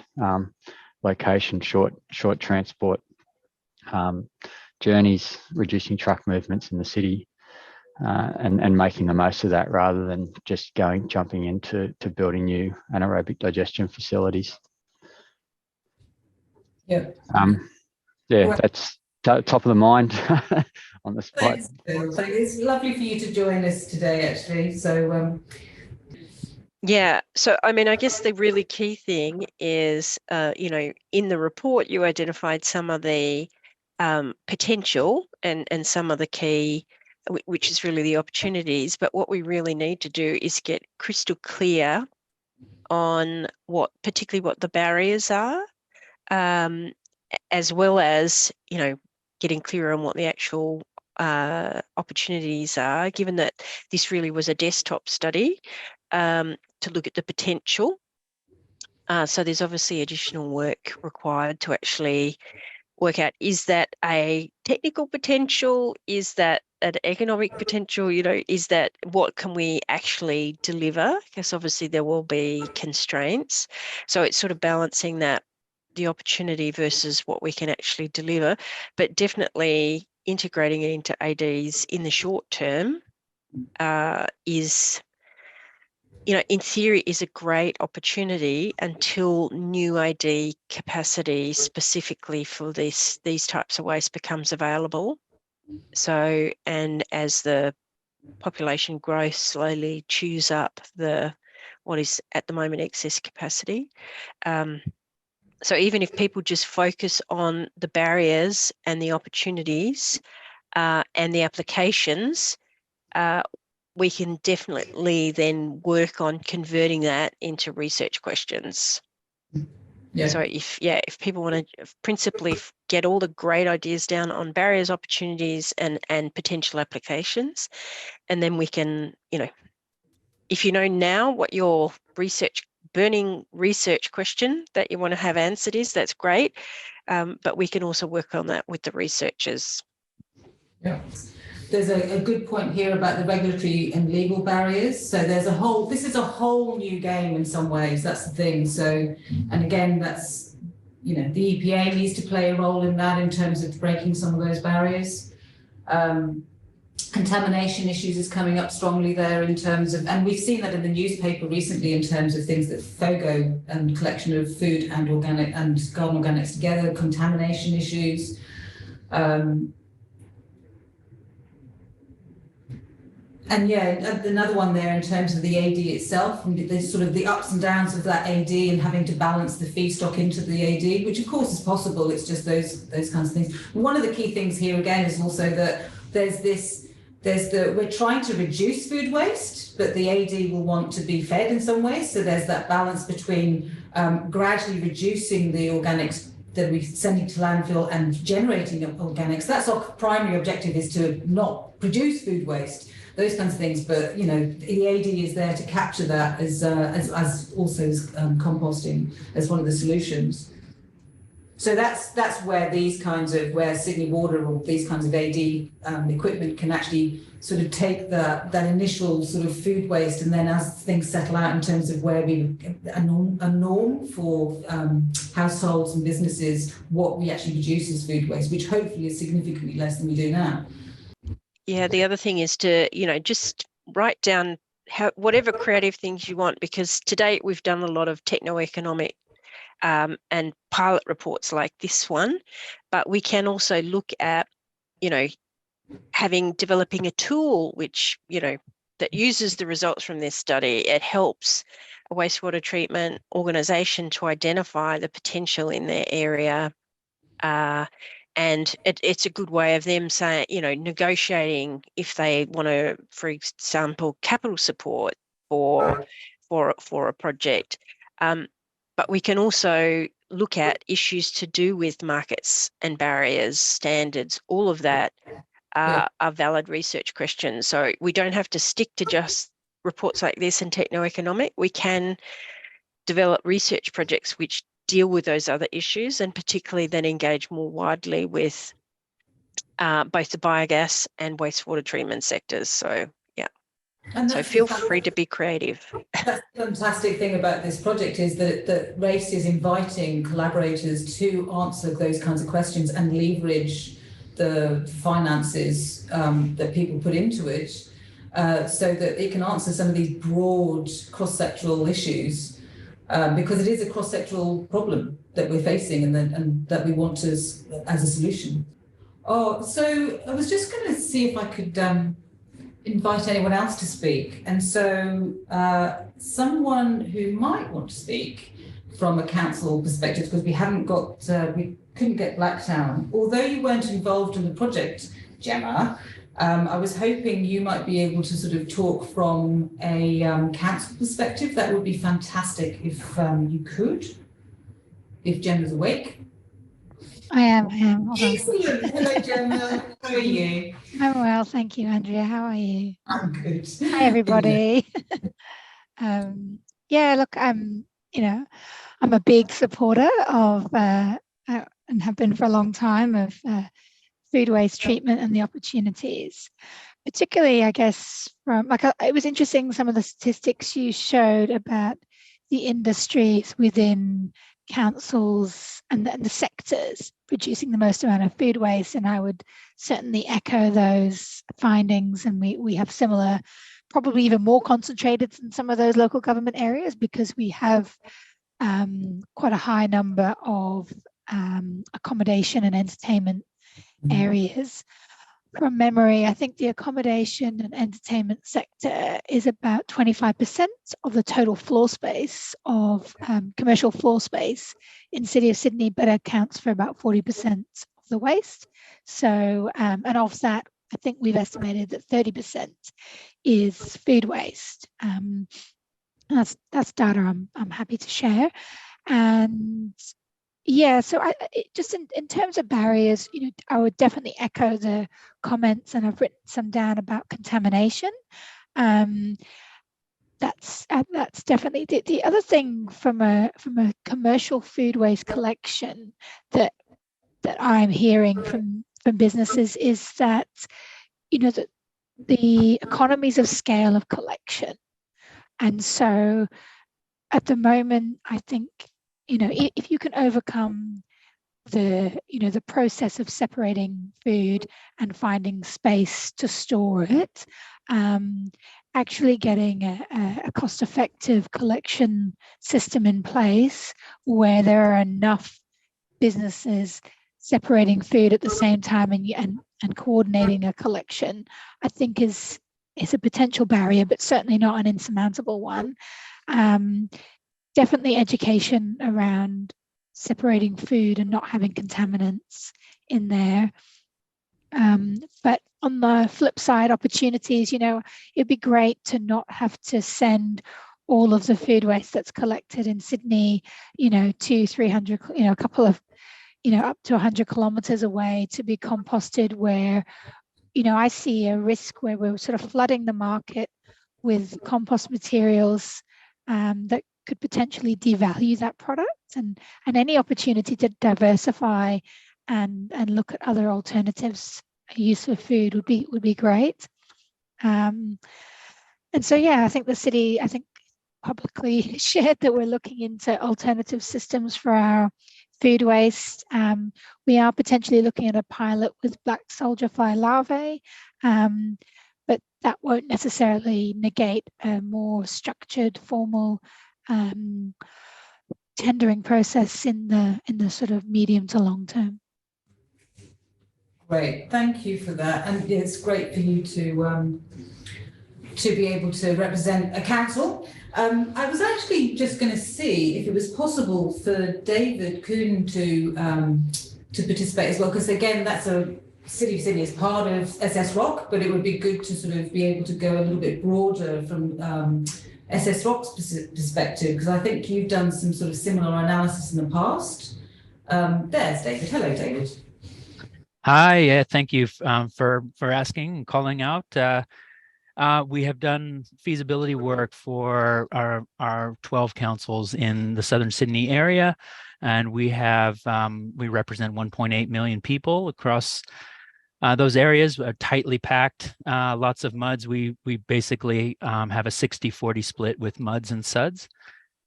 location, short transport journeys, reducing truck movements in the city, and making the most of that, rather than just jumping into building new anaerobic digestion facilities. Yeah. That's top of the mind on the spot. Thanks, Phil. So it's lovely for you to join us today, actually. So so I guess the really key thing is, in the report you identified some of the potential and some of the key, which is really the opportunities. But what we really need to do is get crystal clear on particularly what the barriers are, as well as getting clearer on what the actual opportunities are, given that this really was a desktop study to look at the potential. So there's obviously additional work required to actually work out, is that a technical potential? Is that an economic potential? Is that what can we actually deliver? Because obviously there will be constraints. So it's sort of balancing that the opportunity versus what we can actually deliver, but definitely integrating it into ADs in the short term is, in theory, is a great opportunity until new AD capacity specifically for these types of waste becomes available. So, and as the population growth slowly chews up what is at the moment excess capacity. So even if people just focus on the barriers and the opportunities and the applications, we can definitely then work on converting that into research questions. Yeah. So if people want to principally get all the great ideas down on barriers, opportunities, and potential applications, and then we can, if you know now what your burning research question that you want to have answered is, that's great. But we can also work on that with the researchers. Yeah. There's a good point here about the regulatory and legal barriers. So this is a whole new game in some ways. That's the thing. So, and again, that's, the EPA needs to play a role in that in terms of breaking some of those barriers. Contamination issues is coming up strongly there in terms of, and we've seen that in the newspaper recently in terms of things that FOGO and collection of food and organic and garden organics together, contamination issues. And another one there in terms of the AD itself, and there's sort of the ups and downs of that AD and having to balance the feedstock into the AD, which of course is possible. It's just those kinds of things. One of the key things here again is also that we're trying to reduce food waste, but the AD will want to be fed in some ways. So there's that balance between gradually reducing the organics that we're sending to landfill and generating organics. That's our primary objective, is to not produce food waste, those kinds of things. But the AD is there to capture that as also as composting as one of the solutions. So that's where where Sydney Water or these kinds of AD equipment can actually sort of take that initial sort of food waste, and then as things settle out in terms of where a norm for households and businesses, what we actually produce as food waste, which hopefully is significantly less than we do now. Yeah, the other thing is to, just write down whatever creative things you want, because to date we've done a lot of techno-economic and pilot reports like this one, but we can also look at, developing a tool which, that uses the results from this study. It helps a wastewater treatment organisation to identify the potential in their area. And it's a good way of them saying, negotiating if they want to, for example, capital support for a project. But we can also look at issues to do with markets and barriers, standards, all of that are valid research questions. So we don't have to stick to just reports like this and techno-economic. We can develop research projects which deal with those other issues, and particularly then engage more widely with both the biogas and wastewater treatment sectors. So so feel free to be creative. That's the fantastic thing about this project, is that RACE is inviting collaborators to answer those kinds of questions and leverage the finances that people put into it, so that it can answer some of these broad cross-sectoral issues, because it is a cross-sectoral problem that we're facing and that we want as a solution. So I was just going to see if I could invite anyone else to speak. And so someone who might want to speak from a council perspective, because we couldn't get Blacktown. Although you weren't involved in the project, Gemma, I was hoping you might be able to sort of talk from a council perspective. That would be fantastic if you could, if Gemma's awake. I am. Excellent. Hello, Gemma. How are you? I'm well, thank you, Andrea. How are you? I'm good. Hi, everybody. Look, I'm a big supporter of, and have been for a long time, of food waste treatment and the opportunities. Particularly, I guess, it was interesting some of the statistics you showed about the industries within councils and the sectors producing the most amount of food waste, and I would certainly echo those findings. And we have similar, probably even more concentrated in some of those local government areas, because we have quite a high number of accommodation and entertainment areas. From memory, I think the accommodation and entertainment sector is about 25% of the total floor space of commercial floor space in the City of Sydney, but accounts for about 40% of the waste. So, and of that, I think we've estimated that 30% is food waste. That's data I'm happy to share. And yeah, so just in terms of barriers, I would definitely echo the comments, and I've written some down about contamination. That's definitely the other thing from a commercial food waste collection that I'm hearing from businesses is that that the economies of scale of collection. And so at the moment, I think if you can overcome the process of separating food and finding space to store it, actually getting a cost-effective collection system in place where there are enough businesses separating food at the same time and coordinating a collection, I think is a potential barrier, but certainly not an insurmountable one. Definitely education around separating food and not having contaminants in there. But on the flip side, opportunities, it'd be great to not have to send all of the food waste that's collected in Sydney, 200-300, a couple of, up to 100 kilometers away to be composted, where, I see a risk where we're sort of flooding the market with compost materials that could potentially devalue that product, and any opportunity to diversify and look at other alternatives use for food would be great. And so yeah, I think the city publicly shared that we're looking into alternative systems for our food waste. We are potentially looking at a pilot with black soldier fly larvae, but that won't necessarily negate a more structured, formal tendering process in the sort of medium to long term. Great, thank you for that. And it's great for you to be able to represent a council. I was actually just going to see if it was possible for David Kuhn to participate as well, because again, that's a City of Sydney is part of SS Rock, but it would be good to sort of be able to go a little bit broader from SS Rock's perspective, because I think you've done some sort of similar analysis in the past. There's David. Hello, David. Hi, thank you for asking and calling out. We have done feasibility work for our 12 councils in the Southern Sydney area, and we represent 1.8 million people across those areas, tightly packed, lots of MUDs. We basically have a 60-40 split with MUDs and SUDs.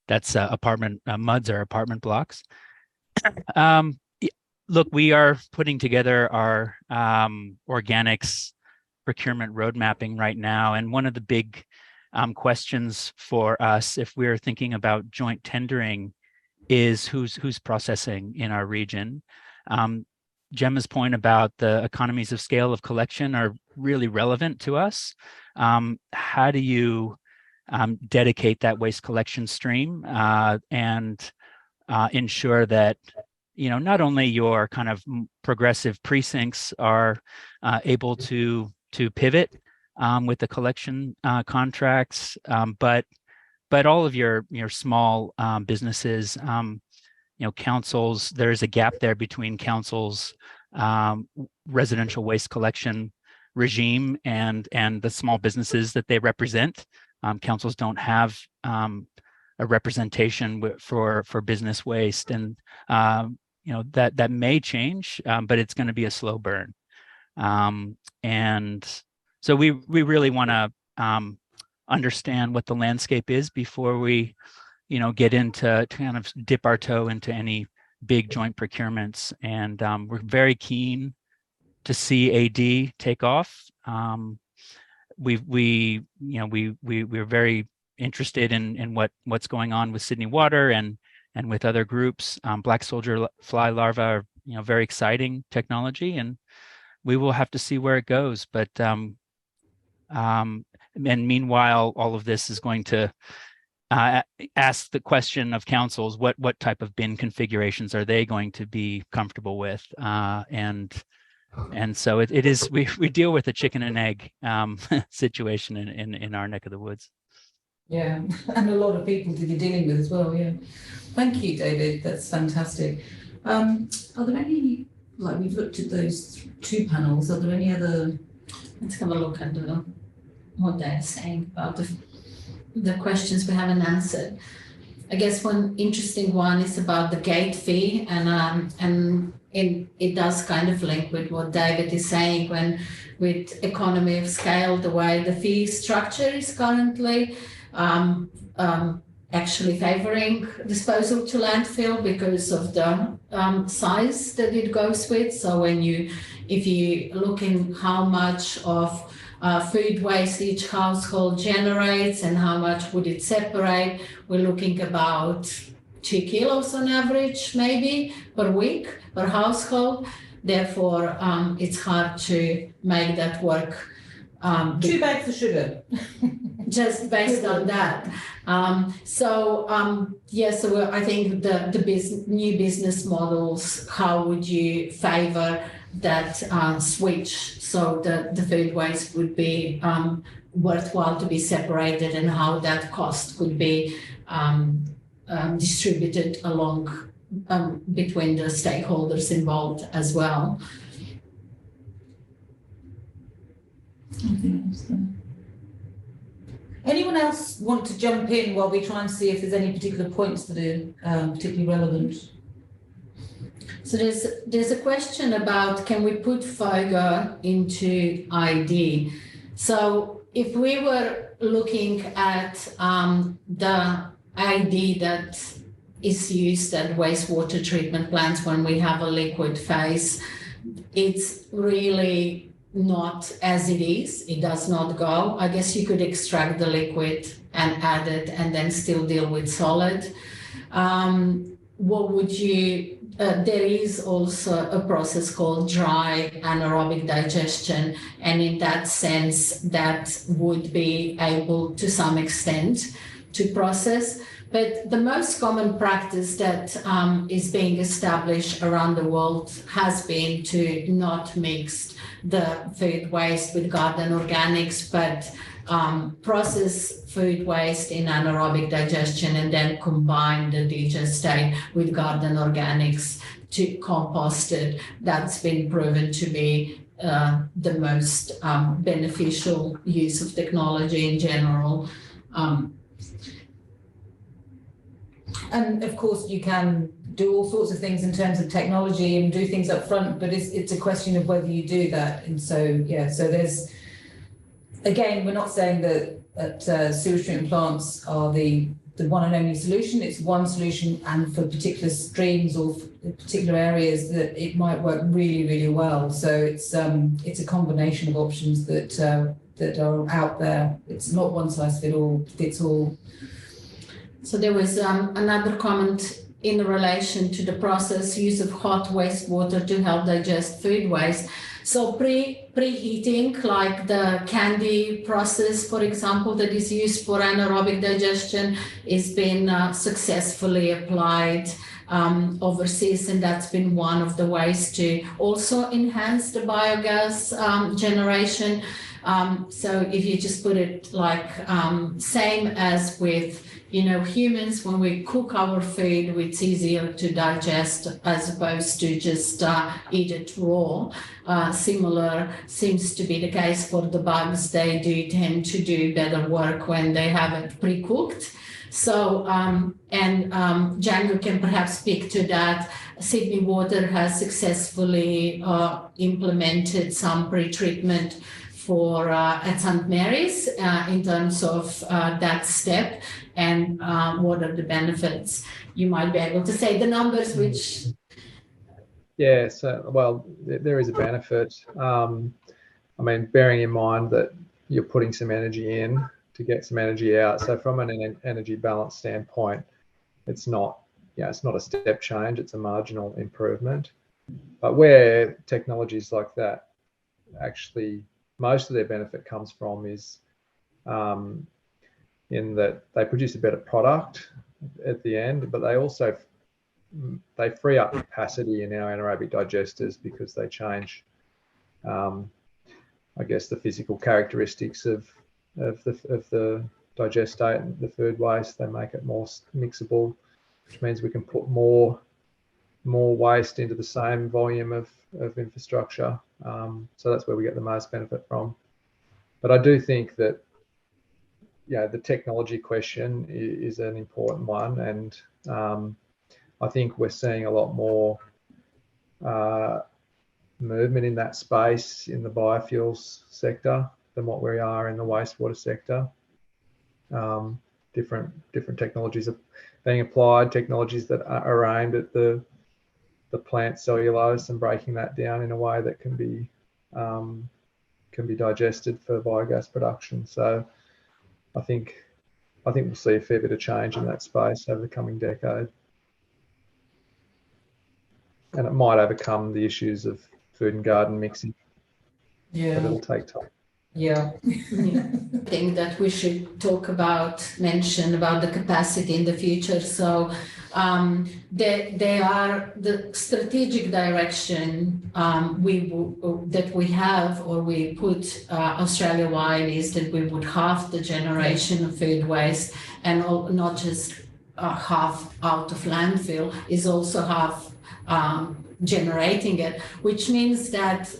That's MUDs are apartment blocks. Look, we are putting together our organics procurement road mapping right now, and one of the big questions for us, if we're thinking about joint tendering, is who's processing in our region. Gemma's point about the economies of scale of collection are really relevant to us. How do you dedicate that waste collection stream and ensure that not only your kind of progressive precincts are able to pivot with the collection contracts, but all of your small businesses, councils, there's a gap there between councils' residential waste collection regime and the small businesses that they represent. Councils don't have a representation for business waste, and that may change, but it's going to be a slow burn. And so we really want to understand what the landscape is before we get into to kind of dip our toe into any big joint procurements, and we're very keen to see AD take off. We're very interested in what's going on with Sydney Water and with other groups. Black soldier fly larvae are very exciting technology, and we will have to see where it goes. But and meanwhile, all of this is going to ask the question of councils: what type of bin configurations are they going to be comfortable with? And so it is, we deal with a chicken and egg situation in our neck of the woods. Yeah, and a lot of people to be dealing with as well. Yeah, thank you, David. That's fantastic. Are there any, like, we've looked at those two panels, are there any other? Let's have a look at what they're saying about the questions we haven't answered. I guess one interesting one is about the gate fee, and it does kind of link with what David is saying, when with economy of scale, the way the fee structure is currently actually favoring disposal to landfill because of the size that it goes with. So if you look in how much of food waste each household generates and how much would it separate, we're looking about 2 kilos on average, maybe per week, per household. Therefore, it's hard to make that work. 2 bags of sugar. Just based on that. So I think the new business models, how would you favor that switch so that the food waste would be worthwhile to be separated, and how that cost could be distributed along between the stakeholders involved as well. Anyone else want to jump in while we try and see if there's any particular points that are particularly relevant? So there's a question about, can we put FOGO into ID? So if we were looking at the ID that is used at wastewater treatment plants when we have a liquid phase, it's really not as it is. It does not go. I guess you could extract the liquid and add it and then still deal with solid. What would you, there is also a process called dry anaerobic digestion, and in that sense that would be able to some extent to process. But the most common practice that is being established around the world has been to not mix the food waste with garden organics, but process food waste in anaerobic digestion and then combine the digestate with garden organics to compost it. That's been proven to be the most beneficial use of technology in general. And of course, you can do all sorts of things in terms of technology and do things up front, but it's a question of whether you do that. And so, yeah, so there's, again, we're not saying that sewage treatment plants are the one and only solution. It's one solution, and for particular streams or particular areas that it might work really, really well. So it's a combination of options that are out there. It's not one size fits all. So there was another comment in relation to the process use of hot wastewater to help digest food waste. So preheating, like the candy process, for example, that is used for anaerobic digestion, is been successfully applied overseas, and that's been one of the ways to also enhance the biogas generation. So if you just put it like same as with humans, when we cook our food, it's easier to digest as opposed to just eat it raw. Similar seems to be the case for the bugs. They do tend to do better work when they have it pre-cooked. So, Django can perhaps speak to that. Sydney Water has successfully implemented some pre-treatment for at St. Mary's in terms of that step, and what are the benefits? You might be able to say the numbers, which... Yeah, so, well, there is a benefit. I mean, bearing in mind that you're putting some energy in to get some energy out. So from an energy balance standpoint, it's not, it's not a step change, it's a marginal improvement. But where technologies like that actually, most of their benefit comes from is in that they produce a better product at the end, but they free up capacity in our anaerobic digesters because they change, I guess, the physical characteristics of the digestate and the food waste. They make it more mixable, which means we can put more waste into the same volume of infrastructure. So that's where we get the most benefit from. But I do think that, the technology question is an important one, and I think we're seeing a lot more movement in that space in the biofuels sector than what we are in the wastewater sector. Different technologies are being applied, technologies that are aimed at the plant cellulose and breaking that down in a way that can be digested for biogas production. So I think we'll see a fair bit of change in that space over the coming decade. And it might overcome the issues of food and garden mixing. Yeah. But it'll take time. Yeah. I think that we should mention about the capacity in the future. So they are the strategic direction that we have, or we put Australia-wide, is that we would halve the generation of food waste, and not just half out of landfill, is also half generating it, which means that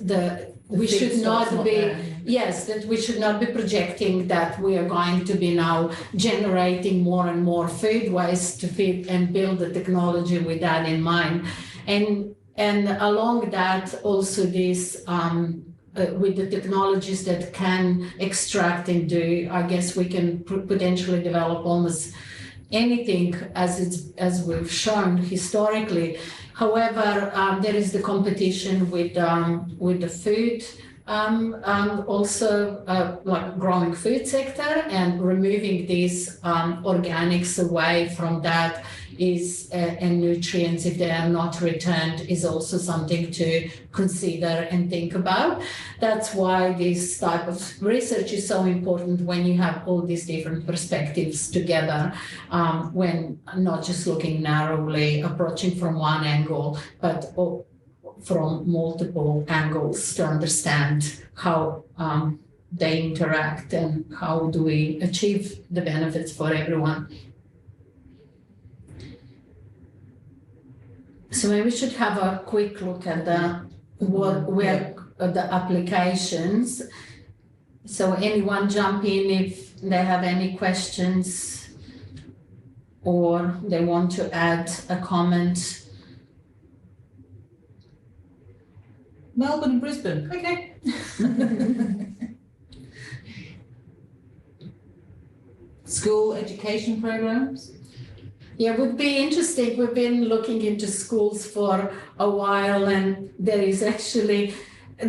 we should not be, that we should not be projecting that we are going to be now generating more and more food waste to feed and build the technology with that in mind. And along that, also this, with the technologies that can extract and do, I guess we can potentially develop almost anything as we've shown historically. However, there is the competition with the food, also like growing food sector, and removing these organics away from that and nutrients, if they are not returned, is also something to consider and think about. That's why this type of research is so important, when you have all these different perspectives together, when not just looking narrowly, approaching from one angle, but from multiple angles to understand how they interact and how do we achieve the benefits for everyone. So maybe we should have a quick look at the applications. So anyone jump in if they have any questions or they want to add a comment. Melbourne and Brisbane, okay. School education programs. Yeah, it would be interesting. We've been looking into schools for a while, and there is actually,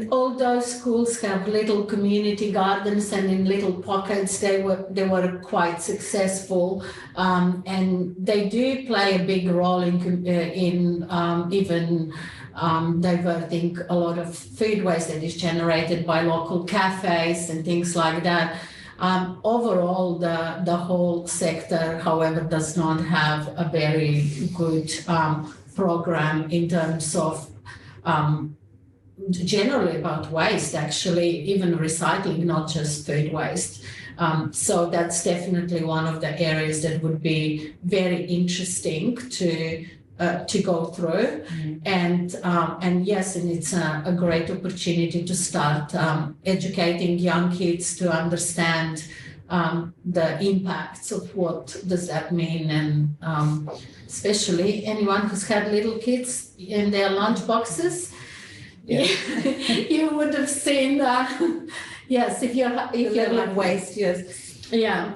all those schools have little community gardens, and in little pockets they were quite successful, and they do play a big role in even diverting a lot of food waste that is generated by local cafes and things like that. Overall, the whole sector, however, does not have a very good program in terms of generally about waste, actually, even recycling, not just food waste. So that's definitely one of the areas that would be very interesting to go through. And yes, and it's a great opportunity to start educating young kids to understand the impacts of what does that mean, and especially anyone who's had little kids in their lunch boxes. Yeah. You would have seen Yes, if you're The level of waste, yes. Yeah.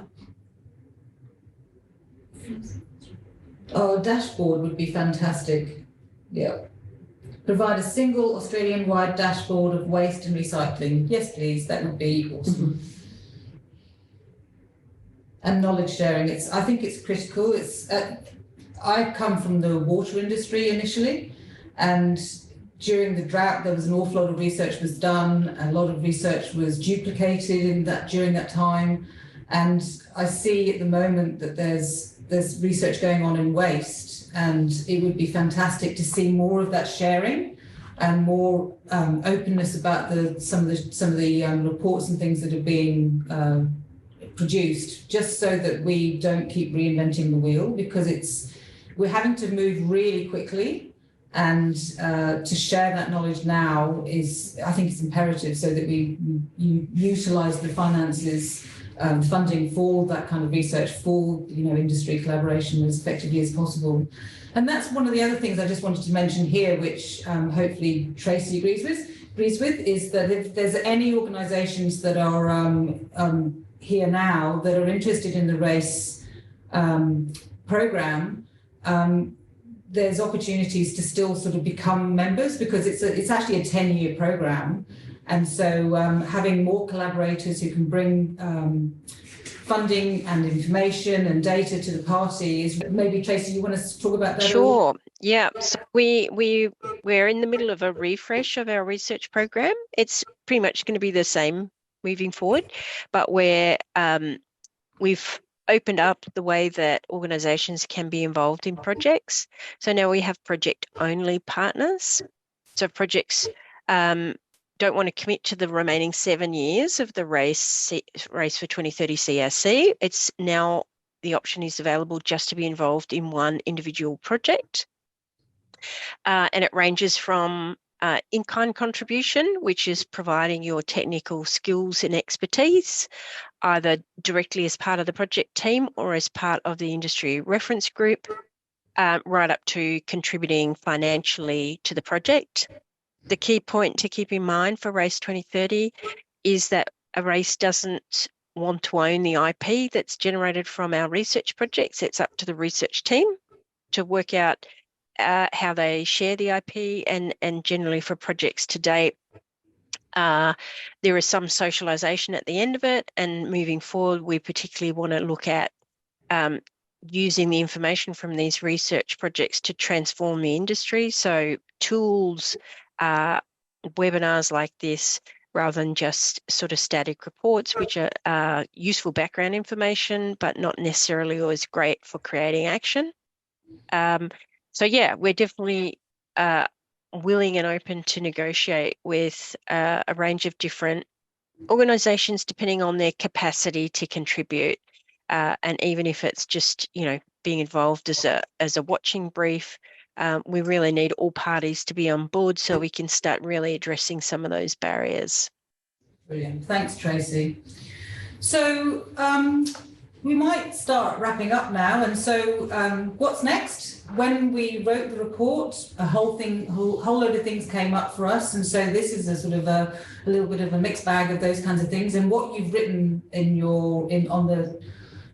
Oh, a dashboard would be fantastic. Yeah. Provide a single Australian-wide dashboard of waste and recycling. Yes, please. That would be awesome. And knowledge sharing. I think it's critical. I come from the water industry initially, and during the drought, there was an awful lot of research was done. A lot of research was duplicated during that time, and I see at the moment that there's research going on in waste, and it would be fantastic to see more of that sharing and more openness about some of the reports and things that are being produced, just so that we don't keep reinventing the wheel, because we're having to move really quickly, and to share that knowledge now I think it's imperative, so that we utilize the finances, funding for that kind of research, for industry collaboration as effectively as possible. And that's one of the other things I just wanted to mention here, which hopefully Tracy agrees with, is that if there's any organisations that are here now that are interested in the RACE programme, there's opportunities to still sort of become members, because it's actually a 10-year programme. And so having more collaborators who can bring funding and information and data to the party is, maybe Tracy, you want to talk about that? Sure. Yeah. So we're in the middle of a refresh of our research program. It's pretty much going to be the same moving forward, but we've opened up the way that organisations can be involved in projects. So now we have project-only partners. So projects don't want to commit to the remaining 7 years of the Race for 2030 CRC. It's now, the option is available just to be involved in one individual project. And it ranges from in-kind contribution, which is providing your technical skills and expertise, either directly as part of the project team or as part of the industry reference group, right up to contributing financially to the project. The key point to keep in mind for Race 2030 is that a RACE doesn't want to own the IP that's generated from our research projects. It's up to the research team to work out how they share the IP, and generally for projects to date, there is some socialisation at the end of it, and moving forward, we particularly want to look at using the information from these research projects to transform the industry. So tools, webinars like this, rather than just sort of static reports, which are useful background information, but not necessarily always great for creating action. So yeah, we're definitely willing and open to negotiate with a range of different organisations, depending on their capacity to contribute. And even if it's just, being involved as a watching brief, we really need all parties to be on board so we can start really addressing some of those barriers. Brilliant. Thanks, Tracy. So we might start wrapping up now. And so what's next? When we wrote the report, a whole load of things came up for us. And so this is a sort of a little bit of a mixed bag of those kinds of things. And what you've written on the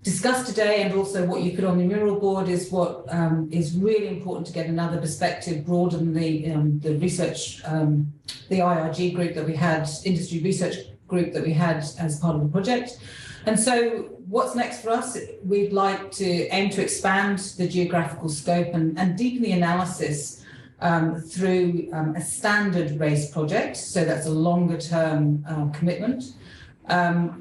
discussed today, and also what you put on the mural board, is what is really important to get another perspective, broaden the research, the IRG group that we had, industry research group that we had as part of the project. And so what's next for us? We'd like to aim to expand the geographical scope and deepen the analysis through a standard RACE project. So that's a longer term commitment.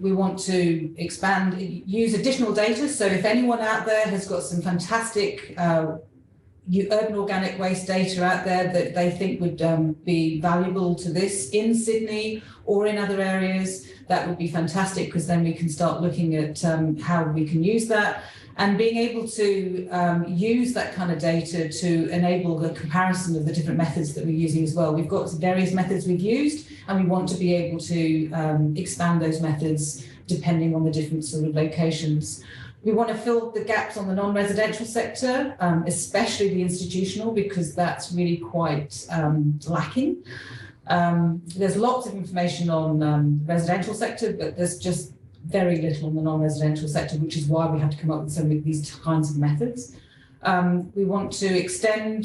We want to use additional data. So if anyone out there has got some fantastic urban organic waste data out there that they think would be valuable to this in Sydney or in other areas, that would be fantastic, because then we can start looking at how we can use that, and being able to use that kind of data to enable the comparison of the different methods that we're using as well. We've got various methods we've used, and we want to be able to expand those methods depending on the different sort of locations. We want to fill the gaps on the non-residential sector, especially the institutional, because that's really quite lacking. There's lots of information on the residential sector, but there's just very little on the non-residential sector, which is why we have to come up with some of these kinds of methods. We want to extend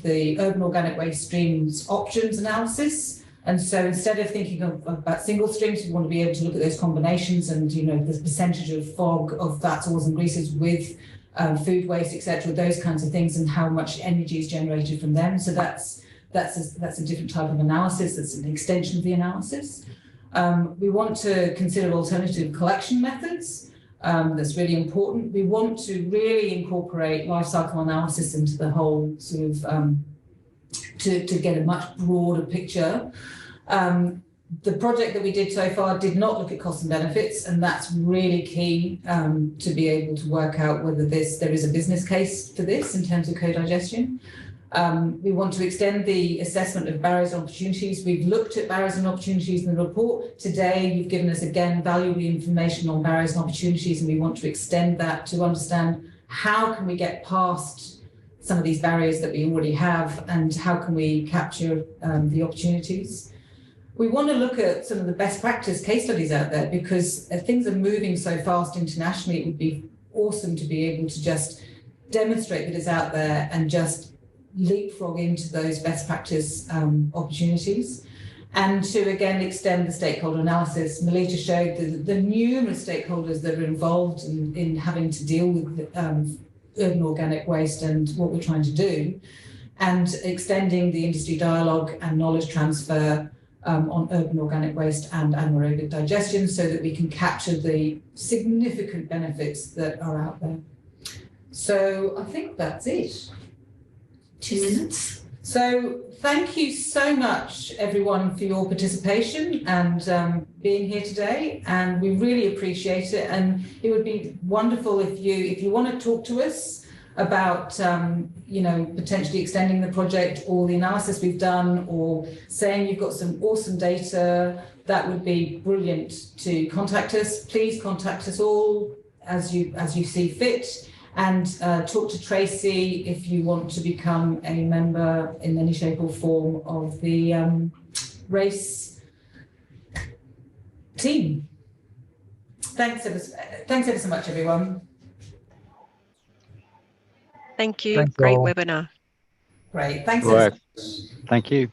the urban organic waste streams options analysis. And so instead of thinking about single streams, we want to be able to look at those combinations and, you know, the percentage of fog of fats, oils and greases with food waste, etc., those kinds of things, and how much energy is generated from them. So that's a different type of analysis. That's an extension of the analysis. We want to consider alternative collection methods. That's really important. We want to really incorporate life cycle analysis into the whole sort of to get a much broader picture. The project that we did so far did not look at costs and benefits, and that's really key to be able to work out whether there is a business case for this in terms of co-digestion. We want to extend the assessment of barriers and opportunities. We've looked at barriers and opportunities in the report. Today, you've given us, again, valuable information on barriers and opportunities, and we want to extend that to understand how can we get past some of these barriers that we already have, and how can we capture the opportunities. We want to look at some of the best practice case studies out there, because things are moving so fast internationally. It would be awesome to be able to just demonstrate that it's out there and just leapfrog into those best practice opportunities, and to again extend the stakeholder analysis. Melita showed the numerous stakeholders that are involved in having to deal with urban organic waste and what we're trying to do, and extending the industry dialogue and knowledge transfer on urban organic waste and anaerobic digestion, so that we can capture the significant benefits that are out there. So I think that's it. 2 minutes. So thank you so much, everyone, for your participation and being here today. And we really appreciate it. And it would be wonderful if you want to talk to us about, you know, potentially extending the project or the analysis we've done, or saying you've got some awesome data, that would be brilliant to contact us. Please contact us all as you see fit. And talk to Tracy if you want to become a member in any shape or form of the race team. Thanks ever so much, everyone. Thank you. Thanks Great all. webinar. Great. Thanks. Good work. Thank you.